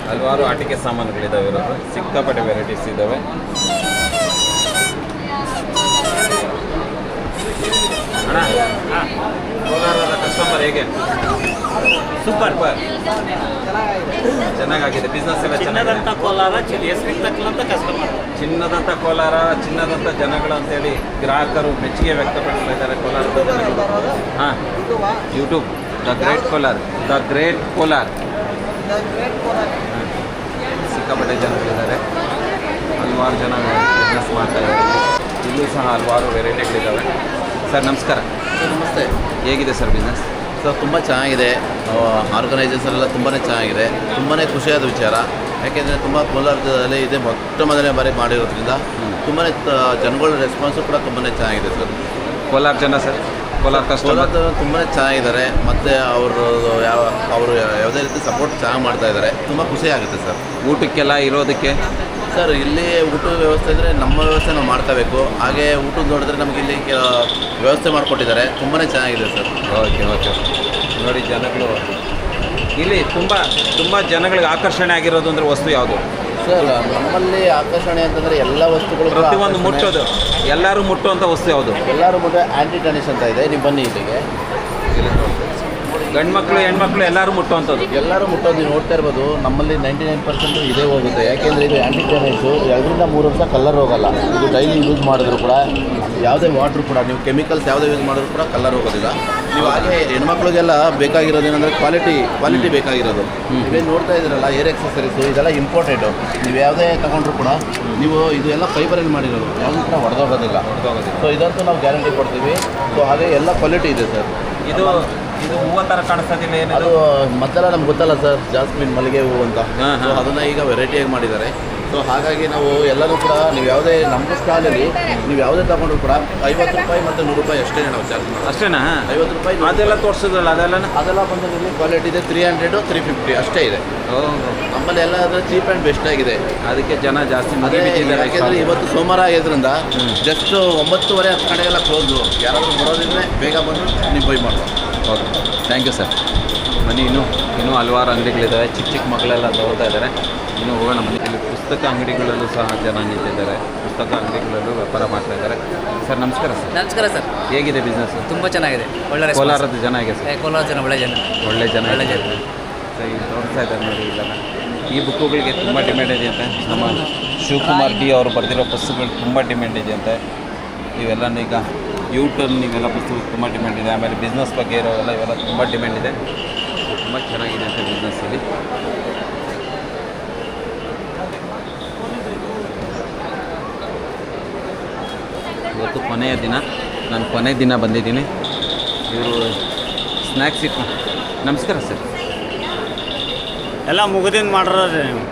ಹಲವಾರು ಆಟಿಕೆ ಸಾಮಾನುಗಳಿದ್ದಾವೆ. ಇರೋದು ಸಿಕ್ಕಾಪಟ್ಟೆ ವೆರೈಟೀಸ್ ಇದ್ದಾವೆ. ಅಣ್ಣ, ಕೋಲಾರದ ಕಸ್ಟಮರ್ ಹೇಗೆ? ಸೂಪರ್. ಚೆನ್ನಾಗಿದೆ ಬಿಸ್ನೆಸ್ ಎಲ್ಲ. ಚಿನ್ನದಂಥ ಕೋಲಾರ, ಹೆಸರಿಗೆ ತಕ್ಕಂಥ ಕಸ್ಟಮರ್. ಚಿನ್ನದಂಥ ಕೋಲಾರ, ಚಿನ್ನದಂಥ ಜನಗಳು ಅಂತೇಳಿ ಗ್ರಾಹಕರು ಮೆಚ್ಚುಗೆ ವ್ಯಕ್ತಪಡಿಸ್ತಾ ಇದ್ದಾರೆ ಕೋಲಾರದ ಜನಗಳು. ಹಾಂ, YouTube the great Kolar, the great Kolar. ಸಿಕ್ಕಾಪಟ್ಟೆ ಜನಗಳಿದ್ದಾರೆ. ಹಲವಾರು ಜನ ಬಿಸ್ನೆಸ್ ಮಾಡ್ತಾ ಇದ್ದಾರೆ. ಇಲ್ಲೂ ಸಹ ಹಲವಾರು ವೆರೈಟಿಗಳಿದ್ದಾವೆ. ಸರ್ ನಮಸ್ಕಾರ. ಸರ್ ನಮಸ್ತೆ. ಹೇಗಿದೆ ಸರ್ ಬಿಸ್ನೆಸ್? ಸರ್ ತುಂಬ ಚೆನ್ನಾಗಿದೆ. ಆರ್ಗನೈಸೇಷನ್ ಎಲ್ಲ ತುಂಬಾ ಚೆನ್ನಾಗಿದೆ. ತುಂಬಾ ಖುಷಿಯಾದ ವಿಚಾರ. ಯಾಕೆಂದರೆ ತುಂಬ ಕೋಲಾರದಲ್ಲಿ ಇದೆ ಮೊಟ್ಟ ಮೊದಲನೇ ಬಾರಿ ಮಾಡಿರೋದ್ರಿಂದ ತುಂಬಾ ಜನಗಳ ರೆಸ್ಪಾನ್ಸು ಕೂಡ ತುಂಬಾ ಚೆನ್ನಾಗಿದೆ ಸರ್. ಕೋಲಾರ ಜನ ಸರ್, ಕೋಲಾರ ಕಸ್ಟಮರ್ ತುಂಬಾ ಚೆನ್ನಾಗಿದ್ದಾರೆ. ಮತ್ತು ಅವರು ಯಾವುದೇ ರೀತಿ ಸಪೋರ್ಟ್ ಚೆನ್ನಾಗಿ ಮಾಡ್ತಾ ಇದ್ದಾರೆ. ತುಂಬ ಖುಷಿ ಆಗುತ್ತೆ ಸರ್. ಊಟಕ್ಕೆಲ್ಲ ಇರೋದಕ್ಕೆ ಸರ್ ಇಲ್ಲಿ ಊಟದ ವ್ಯವಸ್ಥೆ ಅಂದರೆ ನಮ್ಮ ವ್ಯವಸ್ಥೆ ನಾವು ಮಾಡ್ಕೋಬೇಕು. ಹಾಗೆ ಊಟದ ನೋಡಿದ್ರೆ ನಮಗೆ ಇಲ್ಲಿ ವ್ಯವಸ್ಥೆ ಮಾಡಿಕೊಟ್ಟಿದ್ದಾರೆ. ತುಂಬಾ ಚೆನ್ನಾಗಿದೆ ಸರ್. Okay okay. ನೋಡಿ ಜನಗಳು ಇಲ್ಲಿ ತುಂಬ ಜನಗಳಿಗೆ ಆಕರ್ಷಣೆ ಆಗಿರೋದು ಅಂದರೆ ವಸ್ತು ಯಾವುದು ಸರ್? ನಮ್ಮಲ್ಲಿ ಆಕರ್ಷಣೆ ಅಂತಂದರೆ ಎಲ್ಲ ವಸ್ತುಗಳು ಪ್ರತಿಯೊಂದು ಮುಟ್ಟೋದು, ಎಲ್ಲರೂ ಮುಟ್ಟುವಂಥ ವಸ್ತು ಯಾವುದು? ಎಲ್ಲರೂ ಮುಟ್ಟ ಆ್ಯಂಟಿ ಟನಿಷ್ ಅಂತ ಇದೆ. ನೀವು ಬನ್ನಿ ಇಲ್ಲಿಗೆ. ಗಂಡು ಮಕ್ಕಳು ಹೆಣ್ಮಕ್ಳು ಎಲ್ಲರೂ ಮುಟ್ಟುವಂಥದ್ದು. ಎಲ್ಲರೂ ಮುಟ್ಟೋದು ನೀವು ನೋಡ್ತಾ ಇರ್ಬೋದು. ನಮ್ಮಲ್ಲಿ 99% ಇದೇ ಹೋಗುತ್ತೆ. ಯಾಕೆಂದರೆ ಇದು ಆ್ಯಂಟಿ ಟನಿಷು 2 ರಿಂದ 3 ವರ್ಷ ಕಲರ್ ಹೋಗಲ್ಲ. ಇದು ಡೈಲಿ ಯೂಸ್ ಮಾಡಿದ್ರು ಕೂಡ ಯಾವುದೇ ವಾಟ್ರು ಕೂಡ ನೀವು ಕೆಮಿಕಲ್ಸ್ ಯಾವುದೇ ಯೂಸ್ ಮಾಡಿದ್ರು ಕೂಡ ಕಲರ್ ಹೋಗೋದಿಲ್ಲ. ನೀವು ಹಾಗೆ ಹೆಣ್ಮಕ್ಳಿಗೆಲ್ಲ ಬೇಕಾಗಿರೋದು ಏನಂದರೆ ಕ್ವಾಲಿಟಿ ಬೇಕಾಗಿರೋದು. ನೀವೇನು ನೋಡ್ತಾ ಇದ್ದೀರಲ್ಲ ಏರ್ ಎಕ್ಸಸರೀಸು ಇದೆಲ್ಲ ಇಂಪಾರ್ಟೆಂಟು. ನೀವು ಯಾವುದೇ ತಗೊಂಡ್ರು ಕೂಡ ನೀವು ಇದು ಎಲ್ಲ ಫೈಬರಲ್ಲಿ ಮಾಡಿರೋದು, ಯಾವುದು ಕೂಡ ಹೊಡೆದೋಗೋದಿಲ್ಲ. ಸೊ ಇದಂತೂ ನಾವು ಗ್ಯಾರಂಟಿ ಕೊಡ್ತೀವಿ. ಸೊ ಹಾಗೆ ಎಲ್ಲ ಕ್ವಾಲಿಟಿ ಇದೆ ಸರ್. ಇದು ಹೂವು ಥರ ಕಾಣಿಸ್ತದಿಲ್ಲ ಏನು? ಅದು ಮೊದಲೆಲ್ಲ ನಮ್ಗೆ ಗೊತ್ತಲ್ಲ ಸರ್, ಜಾಸ್ಮಿನ್ ಮಲ್ಲಿಗೆ ಹೂವು ಅಂತ. ಸೊ ಅದನ್ನು ಈಗ ವೆರೈಟಿಯಾಗಿ ಮಾಡಿದ್ದಾರೆ. ಸೊ ಹಾಗಾಗಿ ನಾವು ಎಲ್ಲರೂ ಕೂಡ ನೀವು ಯಾವುದೇ ನಮ್ಮ ಸ್ಟಾಲಲ್ಲಿ ನೀವು ಯಾವುದೇ ತಗೊಂಡ್ರು ಕೂಡ 50 ರೂಪಾಯಿ ಮತ್ತು 100 ರೂಪಾಯಿ ಅಷ್ಟೇ ನಾವು ಚಾರ್ಜ್ ಮಾಡೋದು. ಅಷ್ಟೇನಾ? 50 ರೂಪಾಯಿ. ಅದೆಲ್ಲ ತೋರಿಸೋದಲ್ಲ ಅದೆಲ್ಲ ಬಂದು ನಿಮಗೆ ಕ್ವಾಲಿಟಿ ಇದೆ. 300, 350 ಅಷ್ಟೇ ಇದೆ. ನಮ್ಮಲ್ಲಿ ಎಲ್ಲ ಅದರ ಚೀಪ್ ಆ್ಯಂಡ್ ಬೆಸ್ಟ್ ಆಗಿದೆ. ಅದಕ್ಕೆ ಜನ ಜಾಸ್ತಿ ಯಾಕೆಂದರೆ ಇವತ್ತು ಸೋಮವಾರ ಆಗಿದ್ದರಿಂದ ಜಸ್ಟ್ 9:30 10 ಗಂಟೆಗೆಲ್ಲ ಕ್ಲೋಸು. ಯಾರಾದರೂ ಬರೋದಿದ್ರೆ ಬೇಗ ಬಂದು ನೀವು ಬೈ ಮಾಡ್ಬೋದು. Okay, thank you sir. ಬನ್ನಿ, ಇನ್ನೂ ಹಲವಾರು ಅಂಗಡಿಗಳಿದ್ದಾವೆ. ಚಿಕ್ಕ ಮಕ್ಕಳೆಲ್ಲ ತಗೋತಾ ಇದ್ದಾರೆ. ಇನ್ನು ಹೋಗೋಣ ಬನ್ನಿ. ಇಲ್ಲಿ ಪುಸ್ತಕ ಅಂಗಡಿಗಳಲ್ಲೂ ಸಹ ಜನ ನಿಂತಿದ್ದಾರೆ. ಪುಸ್ತಕ ಅಂಗಡಿಗಳಲ್ಲೂ ವ್ಯಾಪಾರ ಮಾಡ್ತಾ ಇದ್ದಾರೆ. ಸರ್ ನಮಸ್ಕಾರ ಸರ್. ನಮಸ್ಕಾರ ಸರ್. ಹೇಗಿದೆ ಬಿಸ್ನೆಸ್? ತುಂಬ ಚೆನ್ನಾಗಿದೆ. ಒಳ್ಳೆ ಕೋಲಾರದ ಜನ ಹೇಗೆ ಸರ್? ಕೋಲಾರ ಜನ ಒಳ್ಳೆ ಜನ. ಒಳ್ಳೆ ಜನ ಸರ್. ಇಲ್ಲಿ ತೋರಿಸ್ತಾ ಇದ್ದಾರೆ ನೋಡಿ. ಇಲ್ಲೆಲ್ಲ ಈ ಬುಕ್ಕುಗಳಿಗೆ ತುಂಬ ಡಿಮ್ಯಾಂಡ್ ಇದೆ ಅಂತೆ. ನಮ್ಮ ಶಿವಕುಮಾರ್ ಡಿ ಅವರು ಬರೆದಿರೋ ಪುಸ್ತಕಗಳು ತುಂಬ ಡಿಮ್ಯಾಂಡ್ ಇದೆ ಅಂತೆ. ಇವೆಲ್ಲ ಈಗ ಯೂಟ್ಯೂಬ್ ನೀವೆಲ್ಲ ಪುಸ್ತಕ ತುಂಬ ಡಿಮ್ಯಾಂಡ್ ಇದೆ. ಆಮೇಲೆ ಬಿಸ್ನೆಸ್ ಬಗ್ಗೆ ಇರೋವೆಲ್ಲ ಇವೆಲ್ಲ ತುಂಬ ಡಿಮ್ಯಾಂಡ್ ಇದೆ. ತುಂಬ ಚೆನ್ನಾಗಿದೆ ಅಂತ ಬಿಸ್ನೆಸ್ಸಲ್ಲಿ. ಇವತ್ತು ಕೊನೆಯ ದಿನ. ನಾನು ಕೊನೆಯ ದಿನ ಬಂದಿದ್ದೀನಿ. ಇವರು ಸ್ನ್ಯಾಕ್ಸ್ ಇಟ್ಟು. ನಮಸ್ಕಾರ ಸರ್. ಎಲ್ಲ ಮುಗಿದಿಂದ ಮಾಡಿರೋದು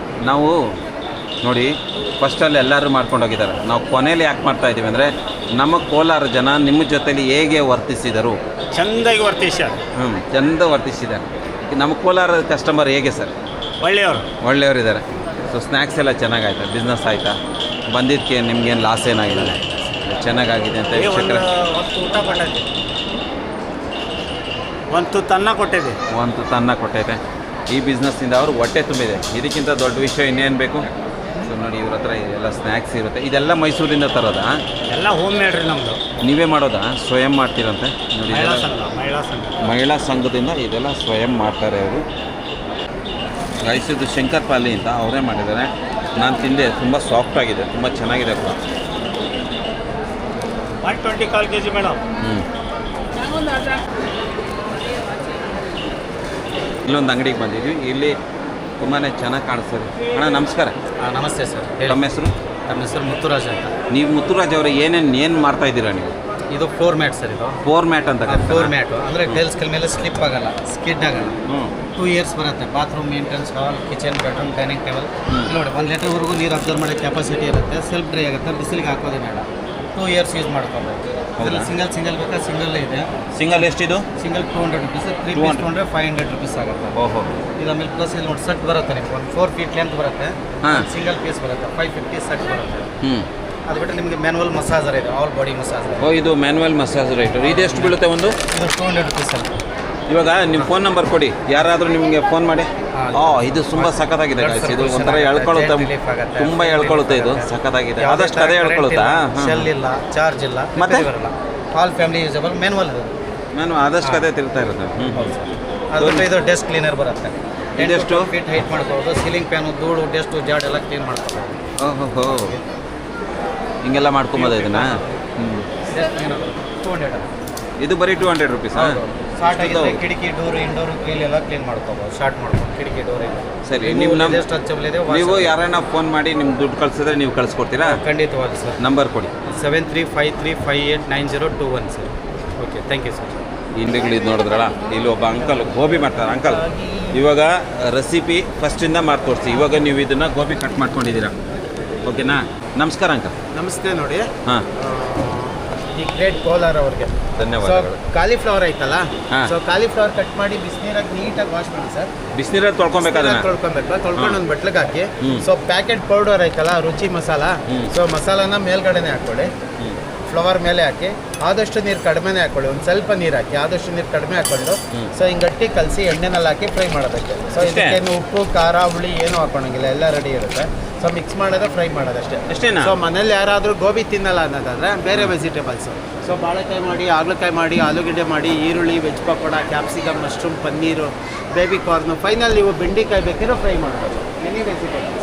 ನಾವು ನೋಡಿ ಫಸ್ಟಲ್ಲಿ ಎಲ್ಲರೂ ಮಾಡ್ಕೊಂಡು ಹೋಗಿದ್ದಾರೆ. ನಾವು ಕೊನೆಯಲ್ಲಿ ಯಾಕೆ ಮಾಡ್ತಾ ಇದ್ದೀವಿ ಅಂದರೆ ನಮ್ಮ ಕೋಲಾರ ಜನ ನಿಮ್ಮ ಜೊತೆಲಿ ಹೇಗೆ ವರ್ತಿಸಿದರು? ಚೆಂದಾಗಿ ವರ್ತಿಸ್ಯಾರ. ಚಂದ ವರ್ತಿಸಿದ್ದಾರೆ. ನಮ್ಮ ಕೋಲಾರ ಕಸ್ಟಮರ್ ಹೇಗೆ ಸರ್? ಒಳ್ಳೆಯವರಿದ್ದಾರೆ. ಸೊ ಸ್ನ್ಯಾಕ್ಸ್ ಎಲ್ಲ ಚೆನ್ನಾಗಾಯ್ತಾ? ಬಿಸ್ನೆಸ್ ಆಯಿತಾ? ಬಂದಿದ್ದಕ್ಕೆ ನಿಮ್ಗೇನು ಲಾಸ್ ಏನಾಗಿಲ್ಲ? ಚೆನ್ನಾಗಾಗಿದೆ ಅಂತ ವೀಕ್ಷಕರೇ. ಊಟ ಕೊಟ್ಟೈತೆ, ಒಂದು ತನ್ನ ಕೊಟ್ಟೈತೆ. ಈ ಬಿಸ್ನೆಸ್ಸಿಂದ ಅವರು ಹೊಟ್ಟೆ ತುಂಬಿದೆ. ಇದಕ್ಕಿಂತ ದೊಡ್ಡ ವಿಷಯ ಇನ್ನೇನು ಬೇಕು? ಸೊ ನೋಡಿ, ಇವ್ರ ಹತ್ರ ಎಲ್ಲ ಸ್ನ್ಯಾಕ್ಸ್ ಇರುತ್ತೆ. ಇದೆಲ್ಲ ಮೈಸೂರಿಂದ ತರೋದಾ? ಎಲ್ಲ ಹೋಮ್ ಮೇಡ್ ರೀ ನಮ್ಮದು. ನೀವೇ ಮಾಡೋದಾ? ಸ್ವಯಂ ಮಾಡ್ತೀರಂತೆ ನೋಡಿ. ಮಹಿಳಾ ಸಂಘದಿಂದ ಇದೆಲ್ಲ ಸ್ವಯಂ ಮಾಡ್ತಾರೆ ಅವರು. ಇದು ಶಂಕರ್ ಪಾಲಿ ಅಂತ ಅವರೇ ಮಾಡಿದ್ದಾರೆ. ನಾನು ತಿಂದೆ, ತುಂಬ ಸಾಫ್ಟಾಗಿದೆ, ತುಂಬ ಚೆನ್ನಾಗಿದೆ ಕೂಡ. 120 ಕಾಲ್ kg ಮೇಡಮ್. ಇಲ್ಲೊಂದು ಅಂಗಡಿಗೆ ಬಂದಿದ್ವಿ. ಇಲ್ಲಿ ತುಂಬಾ ಚೆನ್ನಾಗಿ ಕಾಣಿಸ್ತದೆ. ಅಣ್ಣ ನಮಸ್ಕಾರ. ನಮಸ್ತೆ ಸರ್. ನಮ್ಮ ಹೆಸರು? ನಮ್ಮ ಹೆಸರು ಮುತ್ತುರಾಜ್ ಅಂತ. ನೀವು ಮುತ್ತುರಾಜ್ ಅವರೇ, ಏನು ಮಾಡ್ತಾ ಇದ್ದೀರಾ ನೀವು? ಇದು ಫ್ಲೋರ್ ಮ್ಯಾಟ್ ಸರ್. ಇದು ಫ್ಲೋರ್ ಮ್ಯಾಟ್ ಅಂತ. ಫ್ಲೋರ್ ಮ್ಯಾಟು ಅಂದರೆ ಟೈಲ್ಸ್ ಮೇಲೆ ಸ್ಲಿಪ್ ಆಗಲ್ಲ, ಸ್ಕಿಡ್ ಆಗಲ್ಲ. 2 years ಬರುತ್ತೆ. ಬಾತ್ರೂಮ್, ಮೇಂಟೆನೆನ್ಸ್, ಹಾಲ್, ಕಿಚನ್, ಬೆಡ್ರೂಮ್, ಡೈನಿಂಗ್ ಟೇಬಲ್. ನೋಡಿ 1 ಲೀಟರ್ವರೆಗೂ ನೀರು ಅಬ್ಸರ್ವ್ ಮಾಡೋ ಕೆಪಾಸಿಟಿ ಇರುತ್ತೆ. ಸೆಲ್ಫ್ ಡ್ರೈ ಆಗುತ್ತೆ. ಬಿಸಿಲಿಗೆ ಹಾಕೋದೇ ಬೇಡ. 2 years ಯೂಸ್ ಮಾಡ್ಕೋಬೋದು. ಇದರಲ್ಲಿ ಸಿಂಗಲ್ ಬೇಕಾ? ಸಿಂಗಲ್ ಇದೆ. ಸಿಂಗಲ್ ಎಷ್ಟಿದು? Single 200 rupees. 3 ಪೀಸ್ ತೊಗೊಂಡ್ರೆ 500 rupees ಆಗುತ್ತೆ. ಓಹೋ. ಇದು ಆಮೇಲೆ ಪ್ಲಸ್ ಇಲ್ಲಿ ನೋಡಿ ಸೆಟ್ ಬರುತ್ತೆ. ನಿಮ್ಗೆ ಒಂದು 4 feet ಲೆಂತ್ ಬರುತ್ತೆ. ಸಿಂಗಲ್ ಪೀಸ್ ಬರುತ್ತೆ. 550 ಸೆಟ್ ಬರುತ್ತೆ. ಅದು ಬಿಟ್ಟು ನಿಮಗೆ ಮ್ಯಾನುವಲ್ ಮಸಾಜರ್ ಇದೆ, ಆಲ್ ಬಾಡಿ ಮಸಾಜರ್. ಇದು ಮ್ಯಾನುವಲ್ ಮಸಾಜ್ ರೈಟರ್. ಇದು ಎಷ್ಟು ಬೀಳುತ್ತೆ ಒಂದು? ಇದು 200 rupees ಅಲ್ಲಿ. ಇವಾಗ ನಿಮ್ಮ ಫೋನ್ ನಂಬರ್ ಕೊಡಿ, ಯಾರಾದರೂ ನಿಮಗೆ ಫೋನ್ ಮಾಡಿ. ಇದು ತುಂಬ ಸಖತ್ತಾಗಿದೆ ಗಾಯ್ಸ್. ಇದು ಒಂಥರ ಎಳ್ಕೊಳ್ಳುತ್ತೆ, ತುಂಬ ಎಳ್ಕೊಳ್ಳುತ್ತೆ. ಇದು ಸಖತ್ತಾಗಿದೆ. ಆದಷ್ಟು ಅದೇ ಎಳ್ಕೊಳ್ಳುತ್ತಾ? ಶೆಲ್ ಇಲ್ಲ, ಚಾರ್ಜ್ ಇಲ್ಲ, ಮತ್ತೆ ಬರಲ್ಲ. ಆಲ್ ಫ್ಯಾಮಿಲಿ ಯೂಸಬಲ್ ಮ್ಯಾನುವಲ್ ಇದು. ಆದಷ್ಟು ಅದೇ ತಿರ್ತಾ ಇರುತ್ತೆ. ಅದು ಇದು ಡೆಸ್ಕ್ ಕ್ಲೀನರ್ ಬರುತ್ತೆ. ಇದೆಷ್ಟು? ಫೀಟ್ ಹೈಟ್ ಮಾಡ್ಕೋಬೋದು. ಸೀಲಿಂಗ್ ಫ್ಯಾನು, ಧೂಳು, ಡೆಸ್ಟು, ಜಾಡ್ ಎಲ್ಲ ಕ್ಲೀನ್ ಮಾಡ್ಕೋಬೋದು. ಓಹೋ, ಹಿಂಗೆಲ್ಲ ಮಾಡ್ಕೊಬೋದು ಇದನ್ನ. 200. ಇದು ಬರೀ 200 rupees. ಶಾರ್ಟ್ ಆಗಿದ್ರೆ ಕಿಟಕಿ, ಡೋರ್, ಇಂಡೋರ್ ಗ್ರಿಲ್ ಎಲ್ಲ ಕ್ಲೀನ್ ಮಾಡ್ಕೋಬೋದು. ಶಾರ್ಟ್ ಮಾಡ್ಕೊಂಡು ಕಿಟಕಿ, ಡೋರ್ ಇಲ್ಲ. ಸರಿ, ನೀವು ಯಾರನ್ನ ಫೋನ್ ಮಾಡಿ ನಿಮ್ಗೆ ದುಡ್ಡು ಕಳಿಸಿದ್ರೆ ನೀವು ಕಳಿಸ್ಕೊಡ್ತೀರಾ? ಖಂಡಿತವಾಗಿ ಸರ್. ನಂಬರ್ ಕೊಡಿ. 7353589021 sir. Okay thank you sir. ಹಿಂಡಿಗಳು ಇದು ನೋಡಿದ್ರಲ್ಲ, ಇಲ್ಲಿ ಒಬ್ಬ ಅಂಕಲ್ ಗೋಬಿ ಮಾಡ್ತಾರೆ. ಅಂಕಲ್ ಇವಾಗ ರೆಸಿಪಿ ಫಸ್ಟಿಂದ ಮಾಡಿ ತೋರಿಸಿ. ಇವಾಗ ನೀವು ಇದನ್ನು ಗೋಬಿ ಕಟ್ ಮಾಡ್ಕೊಂಡಿದ್ದೀರಾ, ಓಕೆನಾ? ನಮಸ್ಕಾರ ಅಂಕಲ್. ನಮಸ್ತೆ. ನೋಡಿ, ಹಾಂ, ಈ ಗ್ರೇಟ್ ಕೋಲಾರ್ ಅವ್ರಿಗೆ ಧನ್ಯವಾದಗಳು. ಕಾಲಿಫ್ಲವರ್ ಐತಲ್ಲ, ಹಾ. ಸೊ ಕಾಲಿಫ್ಲವರ್ ಕಟ್ ಮಾಡಿ ಬಿಸಿನೀರಾಗಿ ನೀಟಾಗಿ ವಾಶ್ ಮಾಡಿ ಸರ್. ಬಿಸಿನೀರಲ್ಲಿ ತೊಳ್ಕೊಬೇಕು ಅದನ್ನು. ತೊಳ್ಕೊಂಡು ಒಂದು ಬಟ್ಲಿಗೆ ಹಾಕಿ, ಸೊ ಪ್ಯಾಕೆಟ್ ಪೌಡರ್ ಐತಲ್ಲ ರುಚಿ ಮಸಾಲ, ಸೊ ಮಸಾಲಾನ ಮೇಲ್ಗಡೆನೆ ಹಾಕ್ಕೊಳ್ಳಿ, ಫ್ಲವರ್ ಮೇಲೆ ಹಾಕಿ, ಆದಷ್ಟು ನೀರು ಕಡಿಮೆನೇ ಹಾಕ್ಕೊಳ್ಳಿ, ಒಂದು ಸ್ವಲ್ಪ ನೀರು ಹಾಕಿ, ಆದಷ್ಟು ನೀರು ಕಡಿಮೆ ಹಾಕ್ಕೊಂಡು ಸೊ ಹಿಂಗೆ ಗಟ್ಟಿ ಕಲಸಿ ಎಣ್ಣೆನಲ್ಲಿ ಹಾಕಿ ಫ್ರೈ ಮಾಡೋದಕ್ಕೆ. ಸೊ ಇದಕ್ಕೇನು ಉಪ್ಪು ಖಾರ ಹುಳಿ ಏನೂ ಹಾಕೋಣಂಗಿಲ್ಲ, ಎಲ್ಲ ರೆಡಿ ಇರುತ್ತೆ. ಸೊ ಮಿಕ್ಸ್ ಮಾಡೋದು, ಫ್ರೈ ಮಾಡೋದಷ್ಟೇ. ಅಷ್ಟೇನಾ? ಸೊ ಮನೇಲಿ ಯಾರಾದರೂ ಗೋಬಿ ತಿನ್ನಲ್ಲ ಅನ್ನೋದಾದ್ರೆ ಬೇರೆ ವೆಜಿಟೇಬಲ್ಸು, ಸೊ ಬಾಳೆಕಾಯಿ ಮಾಡಿ, ಹಾಗಲಕಾಯಿ ಮಾಡಿ, ಆಲೂಗಡ್ಡೆ ಮಾಡಿ, ಈರುಳ್ಳಿ, veg pakoda, capsicum, mushroom, paneer, baby corn, final ನೀವು ಬೆಂಡೆಕಾಯಿ ಬೇಕಿರೋ ಫ್ರೈ ಮಾಡ್ಬೋದು. Any vegetables.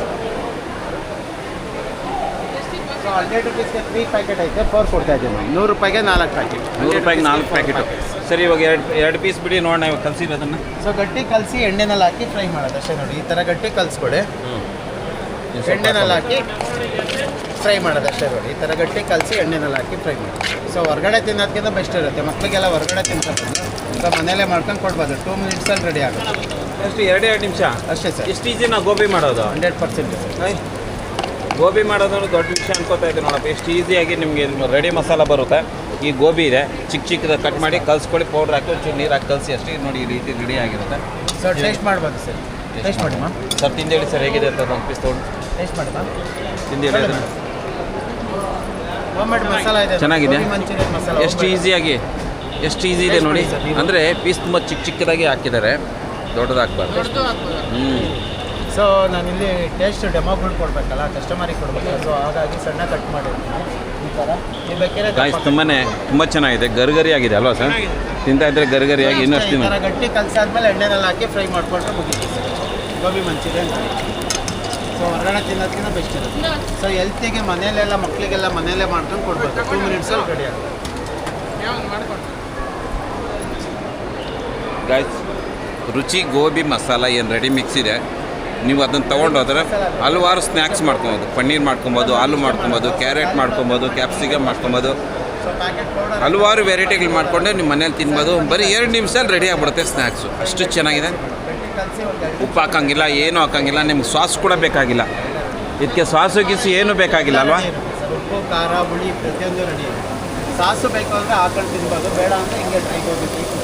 ಸೊ 100 ರುಪೀಸ್ಗೆ 3 ಪ್ಯಾಕೆಟ್ ಐತೆ, 4 ಕೊಡ್ತಾ ಇದ್ದೀನಿ ನಾನು. 100 ರೂಪಾಯಿಗೆ 4 ಪ್ಯಾಕೆಟ್. 100 ರೂಪಾಯಿಗೆ 4 ಪ್ಯಾಕೆಟು. ಸರಿ, ಇವಾಗ ಎರಡು ಪೀಸ್ ಬಿಡಿ ನೋಡೋಣ, ಇವಾಗ ಕಲಿಸಿರೋದನ್ನು. ಸೊ ಗಟ್ಟಿ ಕಲಸಿ ಎಣ್ಣೆನಲ್ಲಿ ಹಾಕಿ ಫ್ರೈ ಮಾಡೋದು ಅಷ್ಟೇ. ನೋಡಿ, ಈ ಥರ ಗಟ್ಟಿ ಕಲಿಸ್ಕೊಳ್ಳಿ, ಎಣ್ಣೆನಲ್ಲಿ ಹಾಕಿ ಫ್ರೈ ಮಾಡೋದು ಅಷ್ಟೇ. ನೋಡಿ, ಈ ಥರ ಗಟ್ಟಿ ಕಲಸಿ ಎಣ್ಣೆನಲ್ಲಿ ಹಾಕಿ ಫ್ರೈ ಮಾಡಿ. ಸೊ ಹೊರಗಡೆ ತಿನ್ನೋದಕ್ಕಿಂತ ಬೆಸ್ಟ್ ಇರುತ್ತೆ. ಮಕ್ಕಳಿಗೆಲ್ಲ ಹೊರಗಡೆ ತಿನ್ಸೋದಿಲ್ಲ, ಸೊ ಮನೇಲೇ ಮಾಡ್ಕೊಂಡು ಕೊಡ್ಬೋದು. 2 ಮಿನಿಟ್ಸಲ್ಲಿ ರೆಡಿ ಆಗುತ್ತೆ. ಎಷ್ಟು 2 ನಿಮಿಷ ಅಷ್ಟೇ ಸರ್. ಎಷ್ಟು ಈಜಿ ನಾವು ಗೋಬಿ ಮಾಡೋದು? 100%. ಗೋಬಿ ಮಾಡೋದು ದೊಡ್ಡ ವಿಷಯ ಅನ್ಕೋತಾ ಇದ್ದೆ ನೋಡಪ್ಪ, ಎಷ್ಟು ಈಸಿಯಾಗಿ ನಿಮಗೆ ರೆಡಿ ಮಸಾಲ ಬರುತ್ತೆ. ಈ ಗೋಬಿ ಇದೆ, ಚಿಕ್ಕ ಚಿಕ್ಕದ ಕಟ್ ಮಾಡಿ ಕಲಿಸ್ಕೊಳ್ಳಿ, ಪೌಡ್ರ್ ಹಾಕಿ ಒಂಚೂರು ನೀರು ಹಾಕಿ ಕಲಿಸಿ ಅಷ್ಟೇ. ನೋಡಿ, ಈ ರೀತಿ ರೆಡಿ ಆಗಿರುತ್ತೆ. ಸರ್ ಟೇಸ್ಟ್ ಮಾಡ್ಬೋದು ಸರ್. ಟೇಸ್ಟ್ ಮಾಡಿ ಮಾ ಸರ್, ತಿಂದೇಳಿ ಸರ್, ಹೇಗಿದೆ ಅಂತ ಒಂದು ಪೀಸ್ ತೊಗೊಂಡು ಟೇಸ್ಟ್ ಮಾಡಿ ಮಾ ತಿಂದೇಳಿ ಅದನ್ನು. ಹೋಮ್ಮೇಡ್ ಮಸಾಲ ಇದೆ, ಚೆನ್ನಾಗಿದೆ. ಗೋಬಿ ಮಂಚೂರಿಯನ್ ಮಸಾಲ ಎಷ್ಟು ಈಸಿಯಾಗಿ, ಎಷ್ಟು ಈಸಿ ಇದೆ ನೋಡಿ. ಅಂದರೆ ಪೀಸ್ ತುಂಬ ಚಿಕ್ಕ ಚಿಕ್ಕದಾಗಿ ಹಾಕಿದ್ದಾರೆ, ದೊಡ್ಡದಾಗಬಾರ್ದು. ಸೊ ನಾನಿಲ್ಲಿ ಟೇಸ್ಟ್ ಡೆಮೋಗಳು ಕೊಡಬೇಕಲ್ಲ, ಕಸ್ಟಮರಿಗೆ ಕೊಡಬೇಕಲ್ಲ, ಸೊ ಹಾಗಾಗಿ ಸಣ್ಣ ಕಟ್ ಮಾಡಿರ್ತೀನಿ ಈ ಥರ. ನೀವು ಬೇಕಾದ್ರೆ ಗಾಯ್ಸ್ ತುಂಬ ಚೆನ್ನಾಗಿದೆ, ಗರಿಗರಿ ಆಗಿದೆ ಅಲ್ವಾ ಸರ್? ತಿಂತಾ ಇದ್ರೆ ಗರಿಗರಿಯಾಗಿ ಇನ್ನಷ್ಟು ಈ ಥರ ಗಟ್ಟಿ ಕಲಸಾದ್ಮೇಲೆ ಎಣ್ಣೆನಲ್ಲಿ ಹಾಕಿ ಫ್ರೈ ಮಾಡಿಕೊಂಡ್ರೆ ಮುಗಿತು ಸರ್ ಗೋಬಿ ಮಂಚೂರಿಯನ್. ಸೊ ಹೊರಗಡೆ ತಿನ್ನೋದಕ್ಕಿಂತ ಬೆಸ್ಟ್ ಇರುತ್ತೆ. ಸೊ ಹೆಲ್ತಿಗೆ ಮನೆಯಲ್ಲೆಲ್ಲ ಮಕ್ಕಳಿಗೆಲ್ಲ ಮನೆಯಲ್ಲೇ ಮಾಡ್ಕೊಂಡು ಕೊಡ್ಬೇಕು. 2 ಮಿನಿಟ್ಸಲ್ಲಿ ರೆಡಿ ಆಗುತ್ತೆ. ಗಾಯ್ಸ್, ರುಚಿ ಗೋಬಿ ಮಸಾಲ ಏನು ರೆಡಿ ಮಿಕ್ಸ್ ಇದೆ, ನೀವು ಅದನ್ನು ತೊಗೊಂಡೋದ್ರೆ ಹಲವಾರು ಸ್ನ್ಯಾಕ್ಸ್ ಮಾಡ್ಕೊಬೋದು. ಪನ್ನೀರ್ ಮಾಡ್ಕೊಬೋದು, ಆಲೂ ಮಾಡ್ಕೊಬೋದು, ಕ್ಯಾರೆಟ್ ಮಾಡ್ಕೊಬೋದು, ಕ್ಯಾಪ್ಸಿಕಮ್ ಮಾಡ್ಕೊಬೋದು, ಹಲವಾರು ವೆರೈಟಿಗಳು ಮಾಡಿಕೊಂಡೆ ನಿಮ್ಮ ಮನೇಲಿ ತಿನ್ಬೋದು. ಬರೀ 2 ನಿಮಿಷದಲ್ಲಿ ರೆಡಿ ಆಗಿಬಿಡುತ್ತೆ ಸ್ನ್ಯಾಕ್ಸು. ಅಷ್ಟು ಚೆನ್ನಾಗಿದೆ. ಉಪ್ಪು ಹಾಕೋಂಗಿಲ್ಲ, ಏನೂ ಹಾಕೋಂಗಿಲ್ಲ, ನಿಮ್ಗೆ ಸಾಸ್ ಕೂಡ ಬೇಕಾಗಿಲ್ಲ. ಇದಕ್ಕೆ ಸಾಸು ಗೀಸು ಏನೂ ಬೇಕಾಗಿಲ್ಲ ಅಲ್ವಾ? ಉಪ್ಪು ಖಾರ ಹುಳಿ ಪ್ರತಿಯೊಂದು ರೆಡಿ ಇದೆ. ಸಾಸು ಬೇಕು ಅಂದರೆ ಹಾಕೊಂಡು ತಿನ್ಬೋದು, ಬೇಡ ಅಂದರೆ ಹಿಂಗೆ ಡ್ರೈ ಗೋಬಿ ತಿನ್ಬೋದು.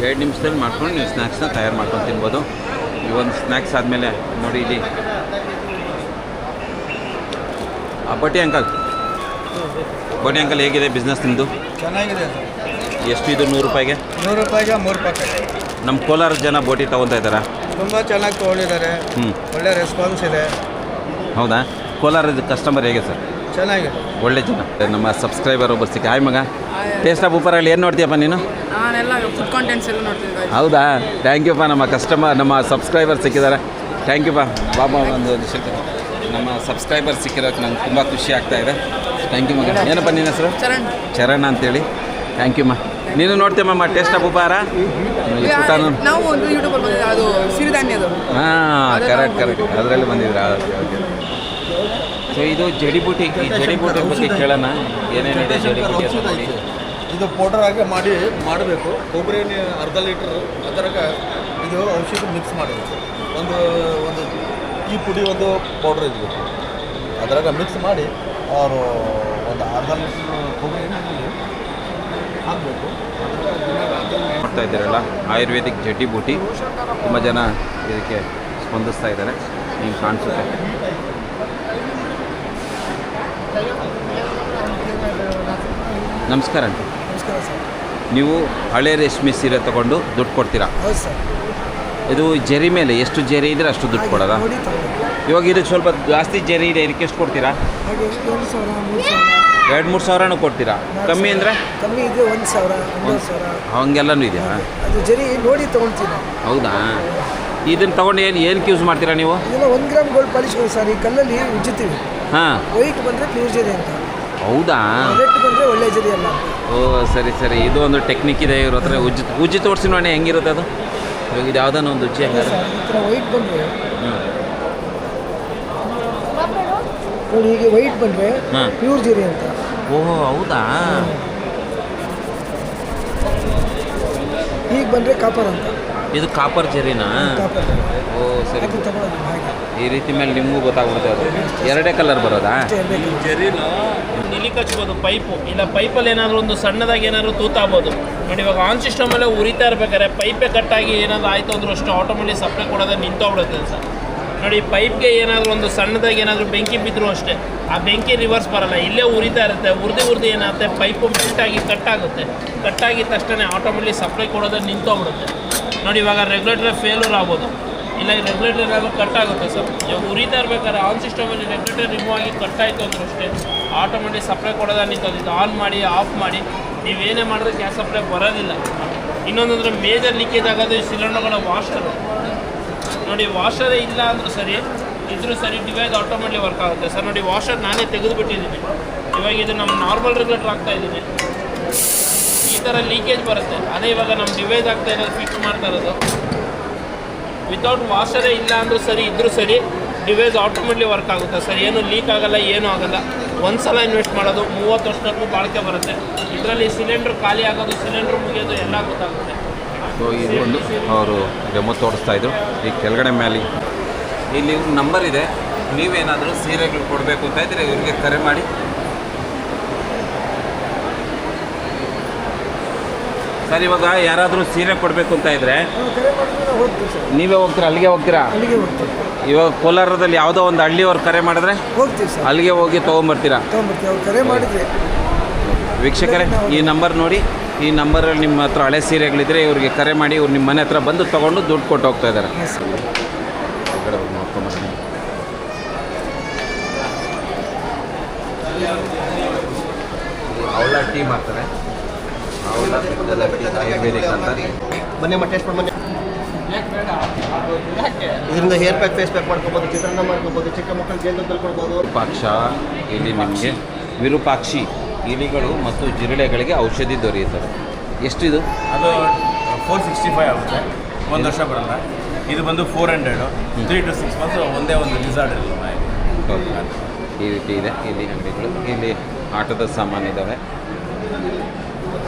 ಎರಡು ನಿಮಿಷದಲ್ಲಿ ಮಾಡ್ಕೊಂಡು ನೀವು ಸ್ನ್ಯಾಕ್ಸ್ನ ತಯಾರು ಮಾಡ್ಕೊಂಡು ತಿನ್ಬೋದು. ಈ ಒಂದು ಸ್ನ್ಯಾಕ್ಸ್ ಆದಮೇಲೆ ನೋಡಿ ಇಲ್ಲಿ ಬಡ್ಡಿ ಅಂಕಲ್ ಹೇಗಿದೆ ಬಿಸ್ನೆಸ್ ನಿಮ್ಮದು? ಚೆನ್ನಾಗಿದೆ. ಎಷ್ಟು ಇದು 100 ರೂಪಾಯಿಗೆ? 100 ರೂಪಾಯಿಗೆ 3 ಪ್ಯಾಕೆಟ್. ನಮ್ಮ ಕೋಲಾರ ಜನ ಬೋಟಿ ತೊಗೊತಾ ಇದ್ದಾರಾ? ತುಂಬ ಚೆನ್ನಾಗಿ ತೊಗೊಂಡಿದ್ದಾರೆ, ಒಳ್ಳೆ ರೆಸ್ಪಾನ್ಸ್ ಇದೆ. ಹೌದಾ? ಕೋಲಾರದ ಕಸ್ಟಮರ್ ಹೇಗೆ ಸರ್? ಚೆನ್ನಾಗಿದೆ, ಒಳ್ಳೆ ಜನ. ನಮ್ಮ ಸಬ್ಸ್ಕ್ರೈಬರ್ ಒಬ್ಬರು ಸಿಕ್ಕ. ಹಾಯ್ ಮಗ, ಟೇಸ್ಟ್ ಆಫ್ ಉಪ್ಪರಲ್ಲಿ ಏನು ನೋಡ್ತೀಯಪ್ಪ ನೀನು? ನಾನೆಲ್ಲ ಫುಡ್ ಕಾಂಟೆಂಟ್ಸ್ ಎಲ್ಲ ನೋಡ್ತೀನಿ. ಹೌದಾ? ಥ್ಯಾಂಕ್ ಯು ಪಾ, ನಮ್ಮ ಸಬ್ಸ್ಕ್ರೈಬರ್ ಸಿಕ್ಕಿದ್ದಾರೆ. ಥ್ಯಾಂಕ್ ಯು ಪಾ. ಬಾಬಾ ಒಂದು ನಮ್ಮ ಸಬ್ಸ್ಕ್ರೈಬರ್ ಸಿಕ್ಕಿರೋಕ್ಕೆ ನಂಗೆ ತುಂಬ ಖುಷಿ ಆಗ್ತಾಯಿದೆ. ಥ್ಯಾಂಕ್ ಯು ಮಗ. ಏನಪ್ಪ ನಿನ್ನ ಹೆಸರು? ಚರಣ್ ಅಂತೇಳಿ. ಥ್ಯಾಂಕ್ ಯು ಮಾ. ನೀನು ನೋಡ್ತೀಯಮ್ಮ ಟೇಸ್ಟ್ ಆಫ್ ಉಪಾರ? ನಾವು ಒಂದು ಯೂಟ್ಯೂಬಲ್ಲಿ ಬಂದಿದ್ದೆ, ಅದು ಸಿರಿಧಾನ್ಯದು. ಹಾಂ, ಕರೆಕ್ಟ್ ಅದರಲ್ಲಿ ಬಂದಿದ್ದೀರಾ? Okay okay. ಸೊ ಇದು ಜಡಿಬೂಟಿ. ಈ ಜಡಿಬೂಟಿ ಬಗ್ಗೆ ಕೇಳೋಣ, ಏನೇನಿದೆ ಜಡಿಬೂಟಿ ಅಂತ ನೋಡಿ. ಇದು ಪೌಡರ್ ಆಗಿ ಮಾಡಬೇಕು. ಕೊಬ್ಬರಿ ಅರ್ಧ ಲೀಟ್ರ್ ಅದರಾಗ ಇದು ಔಷಧಿ ಮಿಕ್ಸ್ ಮಾಡಬೇಕು. ಒಂದು ಟೀ ಪುಡಿ ಒಂದು ಪೌಡ್ರ್ ಇರಬೇಕು, ಅದರಾಗ ಮಿಕ್ಸ್ ಮಾಡಿ ಅವರು ಒಂದು ಅರ್ಧ ಲೀಟ್ರ್ ಕೊಬ್ಬರಿ ಹಾಕಬೇಕು. ಮಾಡ್ತಾ ಇದ್ದೀರಲ್ಲ ಆಯುರ್ವೇದಿಕ್ ಜಡಿಬೂಟಿ, ತುಂಬ ಜನ ಇದಕ್ಕೆ ಸ್ಪಂದಿಸ್ತಾ ಇದ್ದಾರೆ, ಹಿಂಗೆ ಕಾಣಿಸುತ್ತೆ. ನಮಸ್ಕಾರ ಅಂತ. ನೀವು ಹಳೆ ರೇಷ್ಮೆ ಸೀರೆ ತೊಗೊಂಡು ದುಡ್ಡು ಕೊಡ್ತೀರಾ? ಹೌದು ಸರ್. ಇದು ಜರಿ ಮೇಲೆ ಎಷ್ಟು ಜರಿ ಇದ್ರೆ ಅಷ್ಟು ದುಡ್ಡು ಕೊಡೋದಾ? ಇವಾಗ ಇದಕ್ಕೆ ಸ್ವಲ್ಪ ಜಾಸ್ತಿ ಜರಿ ಇದೆ, ಇದಕ್ಕೆ ಎಷ್ಟು ಕೊಡ್ತೀರಾ? 2-3 ಸಾವಿರನೂ ಕೊಡ್ತೀರಾ? ಕಮ್ಮಿ ಅಂದರೆ? ಕಮ್ಮಿ ಇದ್ರೆ 1,000, 1,500 ಹಂಗೆಲ್ಲನೂ ಇದೆಯಾ? ಅದು ಜರಿ ನೋಡಿ ತೊಗೊಳ್ತೀನಿ. ಹೌದಾ? ಇದನ್ನು ತೊಗೊಂಡು ಏನಕ್ಕೆ ಯೂಸ್ ಮಾಡ್ತೀರಾ ನೀವು? ಇದೆಲ್ಲ 1 ಗ್ರಾಮ್ ಗೋಲ್ಡ್ ಪಾಲಿಶ್ ಸರ್, ಈ ಕಲ್ಲಲ್ಲಿ ಉಜ್ಜುತ್ತೀವಿ. ಹಾಂ, ವೈಟ್ ಬಂದರೆ ಪ್ಯೂರ್ ಜರಿ ಅಂತ. ಹೌದಾ? ರೆಡ್ ಬಂದರೆ ಒಳ್ಳೆ ಜರಿ ಅಲ್ಲ. ಓ ಸರಿ. ಇದು ಒಂದು ಟೆಕ್ನಿಕ್ ಇದೆ ಇವ್ರ ಹತ್ರ. ಉಜ್ಜಿ ತೋರಿಸಿ ನೋಡಿ ಹೆಂಗಿರುತ್ತೆ ಅದು. ಇವಾಗ ಇದು ಯಾವುದಾನ ಒಂದು ರುಚಿ ಹಂಗಾರೆ ಈ ಥರ ವೈಟ್ ಬಂದರೆ ಹ್ಞೂ ನೋಡಿ, ಹೀಗೆ ವೈಟ್ ಬಂದರೆ ಹಾಂ ಪ್ಯೂರ್ ಜೀರಿ ಅಂತ. ಓಹೋ ಹೌದಾ ಈಗ ಬಂದರೆ ಕಾಪರ್ ಅಂತ. ಇದು ಕಾಪರ್ ಜೆರಿನಾ? ಕಾಪರ್ ಓ ಸರಿ, ಹಾಕಿ ತಗೊಳ್ಳೋದು ಹಾಗೆ. ಈ ರೀತಿ ಮೇಲೆ ನಿಮಗೂ ಗೊತ್ತಾಗ್ಬಿಡುತ್ತೆ ಅದು. ಎರಡೇ ಕಲರ್ ಬರೋದಾ? ನಿಲಿ ಕಚ್ಬೋದು ಪೈಪು, ಇಲ್ಲ ಪೈಪಲ್ಲಿ ಏನಾದರೂ ಒಂದು ಸಣ್ಣದಾಗಿ ಏನಾದರೂ ತೂತಾಗ್ಬೋದು ನೋಡಿ. ಇವಾಗ ಆನ್ ಸಿಸ್ಟಮಲ್ಲೇ ಉರಿತಾ ಇರ್ಬೇಕಾದ್ರೆ ಪೈಪೇ ಕಟ್ಟಾಗಿ ಏನಾದರೂ ಆಯಿತು ಅಂದ್ರೂ ಅಷ್ಟು ಆಟೋಮೆಟಿಕ್ ಸಪ್ಲೈ ಕೊಡೋದೇ ನಿಂತೋಗ್ಬಿಡುತ್ತೆ ಸರ್. ನೋಡಿ, ಪೈಪ್ಗೆ ಏನಾದರೂ ಒಂದು ಸಣ್ಣದಾಗಿ ಏನಾದರೂ ಬೆಂಕಿ ಬಿದ್ದರೂ ಅಷ್ಟೇ ಆ ಬೆಂಕಿ ರಿವರ್ಸ್ ಬರೋಲ್ಲ, ಇಲ್ಲೇ ಉರಿತಾ ಇರುತ್ತೆ. ಉರಿದು ಏನಾಗುತ್ತೆ, ಪೈಪು ಮೆಲ್ಟಾಗಿ ಕಟ್ಟಾಗುತ್ತೆ. ಕಟ್ಟಾಗಿದ ತಕ್ಷಣ ಆಟೋಮೆಟಿಕ್ ಸಪ್ಲೈ ಕೊಡೋದೇ ನಿಂತೋಗ್ಬಿಡುತ್ತೆ ನೋಡಿ. ಇವಾಗ ರೆಗ್ಯುಲೇಟರ್ ಫೇಲ್ಯೂರ್ ಆಗ್ಬೋದು, ಇಲ್ಲ ಈ ರೆಗ್ಯುಲೇಟರ್ ಏನಾದರೂ ಕಟ್ಟಾಗುತ್ತೆ ಸರ್. ಇವಾಗ ಉರಿತಾ ಇರ್ಬೇಕಾದ್ರೆ ಆನ್ ಸಿಸ್ಟಮಲ್ಲಿ ರೆಗ್ಯುಲೇಟರ್ ರಿಮೂವ್ ಆಗಿ ಕಟ್ಟಾಯಿತು ಅಂದ್ರೂ ಅಷ್ಟೇ ಆಟೋಮೆಟಿಕ್ ಸಪ್ಲೈ ಕೊಡೋದೇ ನಿಂತೋದು. ಇದು ಆನ್ ಮಾಡಿ ಆಫ್ ಮಾಡಿ ನೀವೇನೇ ಮಾಡಿದ್ರೆ ಗ್ಯಾಸ್ ಸಪ್ಲೈ ಬರೋದಿಲ್ಲ. ಇನ್ನೊಂದಂದ್ರೆ ಮೇಜರ್ ಲೀಕೇಜ್ ಆಗೋದು ಈ ಸಿಲಿಂಡರ್ಗಳ ವಾಷರು ನೋಡಿ. ವಾಷರೇ ಇಲ್ಲ ಅಂದರೂ ಸರಿ, ಇದ್ರೂ ಸರಿ, ಡಿವೈಸ್ ಆಟೋಮೆಟಿಕ್ ವರ್ಕ್ ಆಗುತ್ತೆ ಸರ್. ನೋಡಿ, ವಾಷರ್ ನಾನೇ ತೆಗೆದುಬಿಟ್ಟಿದ್ದೀನಿ. ಇವಾಗ ಇದು ನಮ್ಮ ನಾರ್ಮಲ್ ರೆಗ್ಯುಲೇಟರ್ ಆಗ್ತಾ ಇದ್ದೀನಿ, ಈ ಥರ ಲೀಕೇಜ್ ಬರುತ್ತೆ. ಅದೇ ಇವಾಗ ನಮ್ಮ ಡಿವೈಸ್ ಆಗ್ತಾ ಇರೋದು ಫಿಕ್ಸ್ ಮಾಡ್ತಾ ಇರೋದು. ವಿತೌಟ್ ವಾಷರೇ ಇಲ್ಲ ಅಂದರೂ ಸರಿ, ಇದ್ರೂ ಸರಿ, ಡಿವೈಸ್ ಆಟೋಮೆಟಿಕ್ ವರ್ಕ್ ಆಗುತ್ತೆ ಸರ್. ಏನು ಲೀಕ್ ಆಗಲ್ಲ, ಏನೂ ಆಗಲ್ಲ. ಒಂದು ಸಲ ಇನ್ವೆಸ್ಟ್ ಮಾಡೋದು 30 ವರ್ಷದವರೆಗೂ ಬಾಳಿಕೆ ಬರುತ್ತೆ. ಇದರಲ್ಲಿ ಸಿಲಿಂಡ್ರ್ ಖಾಲಿ ಆಗೋದು, ಸಿಲಿಂಡ್ರ್ ಮುಗಿಯೋದು ಎಲ್ಲ ಗೊತ್ತಾಗುತ್ತೆ. ಸೊ ಇದು ಒಂದು ಅವರು ಡೆಮೋ ತೋರಿಸ್ತಾ ಇದ್ರು. ಈ ಕೆಳಗಡೆ ಮೇಲೆ ಇಲ್ಲಿ ಇವ್ರ ನಂಬರ್ ಇದೆ. ನೀವೇನಾದರೂ ಸೀರೆಗಳು ಕೊಡಬೇಕು ಅಂತ ಇದ್ದರೆ ಇವ್ರಿಗೆ ಕರೆ ಮಾಡಿ. ಸರ್, ಇವಾಗ ಯಾರಾದರೂ ಸೀರೆ ಕೊಡಬೇಕು ಅಂತ ಇದ್ದರೆ ಕರೆ ಮಾಡಿದ್ರೆ ನಾವು ಹೋಗ್ತೀವಿ ಸರ್. ನೀವೇ ಹೋಗ್ತೀರಾ? ಅಲ್ಲಿಗೆ ಹೋಗ್ತೀರಾ? ಅಲ್ಲಿಗೆ ಹೋಗ್ತೀವಿ. ಇವಾಗ ಕೋಲಾರದಲ್ಲಿ ಯಾವುದೋ ಒಂದು ಹಳ್ಳಿಯವ್ರು ಕರೆ ಮಾಡಿದ್ರೆ ಹೋಗ್ತೀವಿ ಸರ್, ಅಲ್ಲಿಗೆ ಹೋಗಿ ತೊಗೊಂಬರ್ತೀರಾ? ತೊಗೊಂಬರ್ತೀವಿ. ಅವ್ರು ಕರೆ ಮಾಡಿದರೆ ವೀಕ್ಷಕರೇ, ಈ ನಂಬರ್ ನೋಡಿ. ಈ ನಂಬರಲ್ಲಿ ನಿಮ್ಮ ಹತ್ರ ಹಳೆ ಸೀರೆಗಳಿದ್ರೆ ಇವ್ರಿಗೆ ಕರೆ ಮಾಡಿ. ಇವ್ರು ನಿಮ್ಮ ಮನೆ ಹತ್ರ ಬಂದು ತೊಗೊಂಡು ದುಡ್ಡು ಕೊಟ್ಟು ಹೋಗ್ತಾ ಇದ್ದಾರೆ. ನೋಡ್ಕೊಂಬರ್ತೀನಿ. ಅವಳ ಟೀ ಮಾಡ್ತಾರೆ. ಅವಳ ಟೀ ಆಯುರ್ವೇದಿಕ್ ಅಂತ. ಬನ್ನಿ ಟೇಸ್ಟ್ ಮಾಡಿ ಬನ್ನಿ. ಇದರಿಂದ ಹೇರ್ ಪ್ಯಾಕ್, ಫೇಸ್ ಪ್ಯಾಕ್ ಮಾಡ್ಕೊಬೋದು, ಚಿತ್ರಾನ್ನ ಮಾಡ್ಕೊಬೋದು, ಚಿಕ್ಕ ಮಕ್ಕಳಿಗೆ ಜೇನು ಕೊಡ್ಬೋದು. ವಿರೂಪಾಕ್ಷ ಇಲ್ಲಿ ನಿಮಗೆ ವಿರೂಪಾಕ್ಷಿ ಇಲಿಗಳು ಮತ್ತು ಜಿರಳೆಗಳಿಗೆ ಔಷಧಿ ದೊರೆಯುತ್ತದೆ. ಎಷ್ಟಿದು? ಅದು 465 ಆಗುತ್ತೆ, 1 ವರ್ಷ ಬರಲ್ಲ. ಇದು ಬಂದು 400, 3 to 6 months ಒಂದೇ ಒಂದು ಲಿಸಾರ್ಡ್ ಇರಲ್ಲ. ಈ ರೀತಿ ಇದೆ ಇಲ್ಲಿ ಅಂಗಡಿಗಳು. ಇಲ್ಲಿ ಆಟದ ಸಾಮಾನು ಇದ್ದಾವೆ.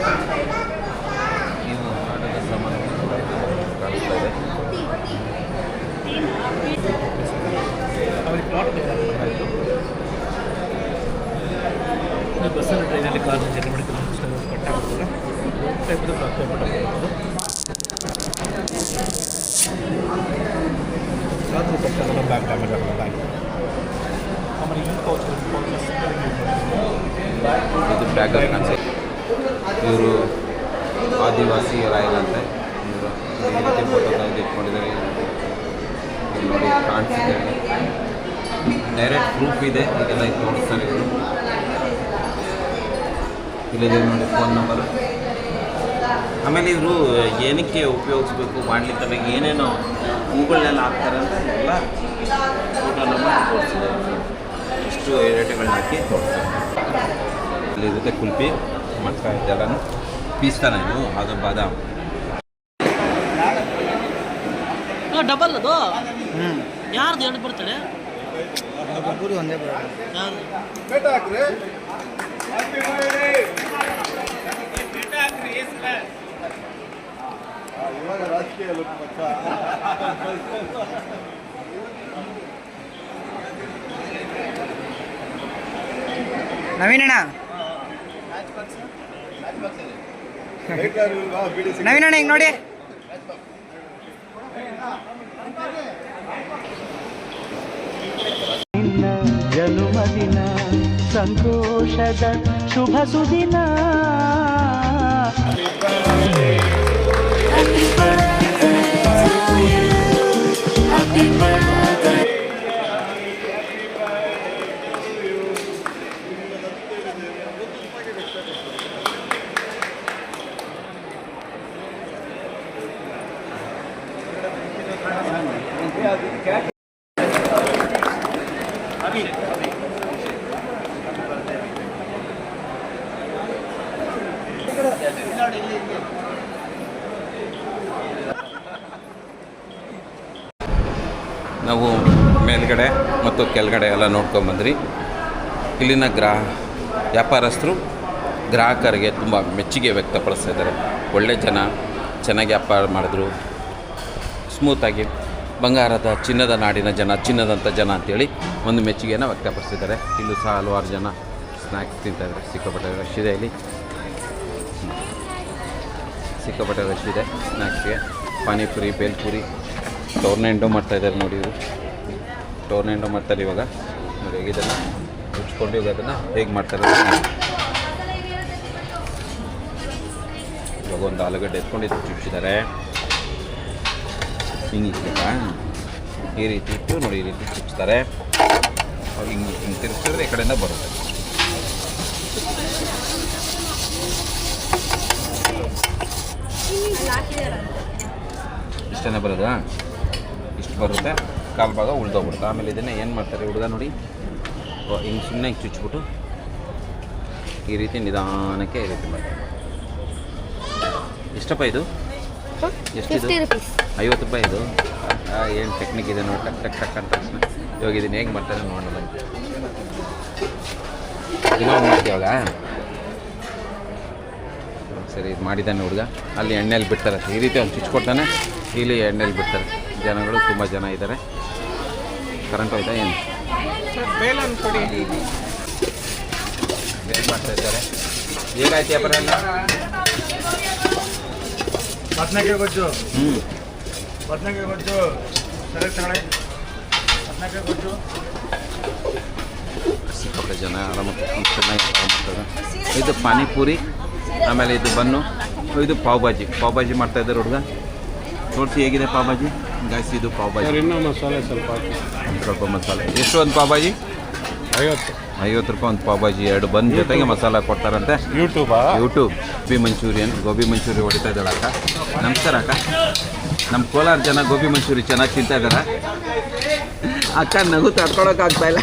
ಇವು ಆಟದ ಸಾಮಾನು ಕಾಣಿಸ್ತಾ ಇದೆ. ಬಸ್ಸಲ್ಲಿ ಟ್ರೈನಲ್ಲಿ ಕಾರ್ ಜರ್ನಿ ಮಾಡಿ ಕಟ್ಟಾಗ್ತದೆ. ಬ್ಯಾಗ್ ಡ್ಯಾಮೇಜ್ ಆಗಲ್ಲ. ಬ್ಯಾಗ್ ಆಮೇಲೆ ಇದು ಬ್ಯಾಗ್ ಕಾಣಿಸುತ್ತೆ. ಇವರು ಆದಿವಾಸಿ ರಾಯರಂತೆ. ಇವರು ಈ ರೀತಿ ಫೋಟೋ ತೆಗೆದು ಇಟ್ಕೊಂಡಿದ್ದಾರೆ. ಇಲ್ಲಿ ನೋಡಿ ಕಾಣಿಸಿದೆ. ಡೈರೆಕ್ಟ್ ಪ್ರೂಫ್ ಇದೆ. ಈಗೆಲ್ಲ ಇದು ತೋರಿಸ್ತಾರೆ ಇವರು. ಇಲ್ಲಿದೆ ನೋಡಿ ಫೋನ್ ನಂಬರು. ಆಮೇಲೆ ಇವರು ಏನಕ್ಕೆ ಉಪಯೋಗಿಸ್ಬೇಕು, ಮಾಡಲಿಕ್ಕೆಲ್ಲ ಏನೇನೋ ಹೂಗಳನ್ನೆಲ್ಲ ಹಾಕ್ತಾರೆ ಅಂತ ಎಲ್ಲ ಫೋಟೋ ನಂಬರ್ ತೋರಿಸಿದ್ದಾರೆ. ಇಷ್ಟು ರೇಟುಗಳನ್ನ ಹಾಕಿ ತೋರಿಸ್ತಾರೆ. ಇಲ್ಲಿರುತ್ತೆ ಕುಲ್ಫಿ, ಮಕ್ಕ ಇದೆಲ್ಲನೂ ಪೀಸ್ತಾನೆ. ಇದು ಅದು ಬಾದಾಮ್ ಡಬಲ್ ಅದು ಯಾರ್ದು ಎರಡು ಬರ್ತಾಳೆ? ಪೂರಿ ಒಂದೇ ಬರೋದು. ನವೀನಣ್ಣ, ನವೀನಣ್ಣ ಹಿಂಗೆ ನೋಡಿ. ಜನುಮದಿನ ಸಂತೋಷದ ಶುಭ ಸುದಿನ. ನಾವು ಮೇಲ್ಗಡೆ ಮತ್ತು ಕೆಳಗಡೆ ಎಲ್ಲ ನೋಡ್ಕೊಂಬಂದ್ರಿ. ಇಲ್ಲಿನ ವ್ಯಾಪಾರಸ್ಥರು ಗ್ರಾಹಕರಿಗೆ ತುಂಬ ಮೆಚ್ಚುಗೆ ವ್ಯಕ್ತಪಡಿಸ್ತಾ ಇದ್ದಾರೆ. ಒಳ್ಳೆ ಜನ, ಚೆನ್ನಾಗಿ ವ್ಯಾಪಾರ ಮಾಡಿದ್ರು, ಸ್ಮೂತಾಗಿ ಬಂಗಾರದ ಚಿನ್ನದ ನಾಡಿನ ಜನ, ಚಿನ್ನದಂಥ ಜನ ಅಂತೇಳಿ ಒಂದು ಮೆಚ್ಚುಗೆಯನ್ನು ವ್ಯಕ್ತಪಡಿಸಿದ್ದಾರೆ. ಇಲ್ಲೂ ಸಹ ಹಲವಾರು ಜನ ಸ್ನ್ಯಾಕ್ಸ್ ತಿಂತಾಯಿದ್ದಾರೆ. ಸಿಕ್ಕಾಪಟ್ಟೆ ರಶ್ ಇದೆ ಇಲ್ಲಿ, ಸಿಕ್ಕಾಪಟ್ಟೆ ರಶ್ ಇದೆ ಸ್ನ್ಯಾಕ್ಸ್ಗೆ. ಪಾನಿಪುರಿ, ಬೇಲ್ಪುರಿ, ಟೋರ್ನೆಂಡೋ ಮಾಡ್ತಾಯಿದ್ದಾರೆ ನೋಡಿ. ಇವರು ಟೋರ್ನೆಂಡೋ ಮಾಡ್ತಾರೆ ಇವಾಗ ನೋಡಿ. ಹೇಗೆ ಇದನ್ನು ಮುಚ್ಕೊಂಡು ಇವಾಗ ಅದನ್ನು ಹೇಗೆ ಮಾಡ್ತಾರೆ. ಇವಾಗ ಒಂದು ಆಲೂಗಡ್ಡೆ ಎತ್ಕೊಂಡು ಚುಚ್ಚಿದ್ದಾರೆ. ಹಿಂಗೆ ಈ ರೀತಿ ಇಟ್ಟು ನೋಡಿ, ಈ ರೀತಿ ಚುಚ್ತಾರೆ. ಹಿಂಗೆ ತಿರುಗಿಸಿದ್ರೆ ಈ ಕಡೆಯಿಂದ ಬರುತ್ತೆ. ಇಷ್ಟನೇ ಬರೋದಾ? ಇಷ್ಟು ಬರುತ್ತೆ, ಕಾಲು ಭಾಗ ಉಳ್ದೋಗ್ಬಿಡುತ್ತೆ. ಆಮೇಲೆ ಇದನ್ನು ಏನು ಮಾಡ್ತಾರೆ ಹುಡುಗ ನೋಡಿ, ಹಿಂಗೆ ಸುಮ್ಮನೆ ಹಿಂಗೆ ಚುಚ್ಚಿಬಿಟ್ಟು ಈ ರೀತಿ ನಿಧಾನಕ್ಕೆ ಈ ರೀತಿ ಮಾಡ್ತಾರೆ. ಎಷ್ಟಪ್ಪ ಇದು? ಎಷ್ಟಿದು? 50 ರೂಪಾಯಿ ಇದು. ಏನು ಟೆಕ್ನಿಕ್ ಇದೆ ನೋಡಿ, ಟಕ್ ಟಕ್ ಟಕ್ ಅಂತ ತಕ್ಷಣ. ಇವಾಗ ಇದನ್ನು ಹೇಗೆ ಮಾಡ್ತಾರೆ ನೋಡೋಣ. ಇನ್ನೊಂದು ಮಾಡ್ತೀವಾಗ ಸರಿ. ಇದು ಮಾಡಿದ್ದಾನೆ ಹುಡುಗ. ಅಲ್ಲಿ ಎಣ್ಣೆಯಲ್ಲಿ ಬಿಡ್ತಾರೆ ಈ ರೀತಿ. ಅವ್ನು ಚುಚ್ಕೊಡ್ತಾನೆ, ಇಲ್ಲಿ ಎಣ್ಣೆಯಲ್ಲಿ ಬಿಡ್ತಾರೆ. ಜನಗಳು ತುಂಬ ಜನ ಇದ್ದಾರೆ. ಕರೆಂಟ್ ಹೋಯ್ತಾ ಏನು? ಬೇಲ್ ಮಾಡ್ತಾ ಇದ್ದಾರೆ. ಹೇಗಾಯ್ತು ವ್ಯಾಪಾರ ಎಲ್ಲ? ಬದನೆಕಾಯಿ ಗೊಜ್ಜು, ಬದನೆಕಾಯಿ ಗೊಜ್ಜು, ಬದನೆಕಾಯಿ ಗೊಜ್ಜು. ಸಿಕ್ಕಾಪಟ್ಟೆ ಜನ ಆರಾಮಾಗಿ ಚೆನ್ನಾಗಿ ಮಾಡ್ತಾರೆ. ಇದು ಪಾನಿಪುರಿ, ಆಮೇಲೆ ಇದು ಬನ್ನು, ಇದು ಪಾವ್ ಭಾಜಿ ಮಾಡ್ತಾಯಿದ್ದಾರೆ ಹುಡುಗ. ನೋಡ್ಸಿ ಹೇಗಿದೆ ಪಾವ್ ಭಾಜಿ ಗಾಯ್ಸ್. ಇದು ಪಾವ್ ಭಾಜಿ. ಇನ್ನೂ ಮಸಾಲೆ ಸ್ವಲ್ಪ ಮಸಾಲೆ. ಎಷ್ಟು ಒಂದು ಪಾವ್ ಭಾಜಿ? 50 ರೂಪಾಯಿ ಒಂದು ಪಾವ್ ಭಾಜಿ. 2 ಬನ್ ಜೊತೆಗೆ ಮಸಾಲ ಕೊಡ್ತಾರಂತೆ. ಯೂಟ್ಯೂಬ್ ಗೋಬಿ ಮಂಚೂರಿ ಹೊಡಿತಾ ಇದ್ದಾಳೆ ಅಕ್ಕ. ನಮಸ್ಕಾರ ಅಕ್ಕ. ನಮ್ಮ ಕೋಲಾರ ಜನ ಗೋಬಿ ಮಂಚೂರಿ ಚೆನ್ನಾಗಿ ತಿಂತಾ ಇದ್ದಾರೆ. ಅಕ್ಕ ನಗು ತಡ್ಕೊಳಕ್ಕಾಗ್ತಾ ಇಲ್ಲ.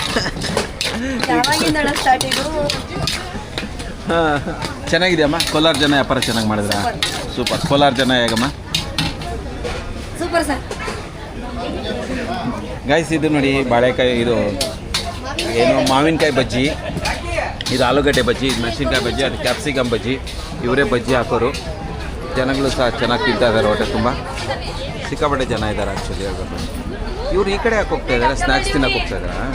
ಚೆನ್ನಾಗಿದೆಯಮ್ಮ. ಕೋಲಾರ ಜನ ವ್ಯಾಪಾರ ಚೆನ್ನಾಗಿ ಮಾಡಿದ್ರ? ಸೂಪರ್. ಕೋಲಾರ ಜನ ಹೇಗಮ್ಮ? Super sir. ಗಾಯ್ಸ್ ಇದು ನೋಡಿ, ಬಾಳೆಕಾಯಿ, ಇದು ಏನು ಮಾವಿನಕಾಯಿ ಬಜ್ಜಿ, ಇದು ಆಲೂಗಡ್ಡೆ ಬಜ್ಜಿ, ಇದು ಮೆಣಸಿನ್ಕಾಯಿ ಬಜ್ಜಿ, ಅದು ಕ್ಯಾಪ್ಸಿಕಮ್ ಬಜ್ಜಿ. ಇವರೇ ಬಜ್ಜಿ ಹಾಕೋರು. ಜನಗಳು ಸಹ ಚೆನ್ನಾಗಿ ತಿಂತಾ ಇದ್ದಾರೆ. ಹೊಟ್ಟೆ ತುಂಬ ಸಿಕ್ಕಾಪಟ್ಟೆ ಜನ ಇದ್ದಾರೆ ಆ್ಯಕ್ಚುಲಿ ಹೇಳ್ಬೇಕು. ಇವ್ರು ಈ ಕಡೆ ಯಾಕೆ ಹೋಗ್ತಾ ಇದ್ದಾರೆ? ಸ್ನ್ಯಾಕ್ಸ್ ತಿನ್ನಕ್ಕೆ ಹೋಗ್ತಾ ಇದ್ದಾರಾ?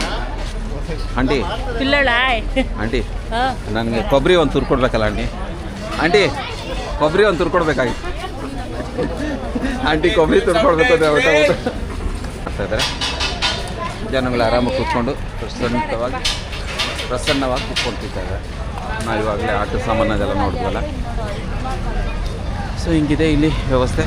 ಆಂಟಿ ಆಂಟಿ ನನಗೆ ಕೊಬ್ಬರಿ ಒಂದು ತುರ್ದು ಕೊಡ್ಬೇಕಲ್ಲ ಆಂಟಿ ಕೊಬ್ಬರಿ ಒಂದು ತುರ್ದು ಕೊಡ್ಬೇಕಾಗಿತ್ತು. ಆಂಟಿ ಕೊಬ್ಬರಿ ತುರ್ದು ಕೊಡ್ಬೇಕು ಅಂದರೆ ಊಟ ಮಾಡ್ತಾ ಇದ್ದಾರೆ. ಜನಗಳು ಆರಾಮಾಗಿ ಕೂತ್ಕೊಂಡು ಪ್ರಸನ್ನವಾಗಿ ಕೂತ್ಕೊಳ್ತಿದ್ದಾರೆ. ನಾವು ಇವಾಗಲೇ ಆಟೋ ಸಾಮಾನು ಅದೆಲ್ಲ ನೋಡಿದ್ವಲ್ಲ. ಸೊ ಹಿಂಗಿದೆ ಇಲ್ಲಿ ವ್ಯವಸ್ಥೆ.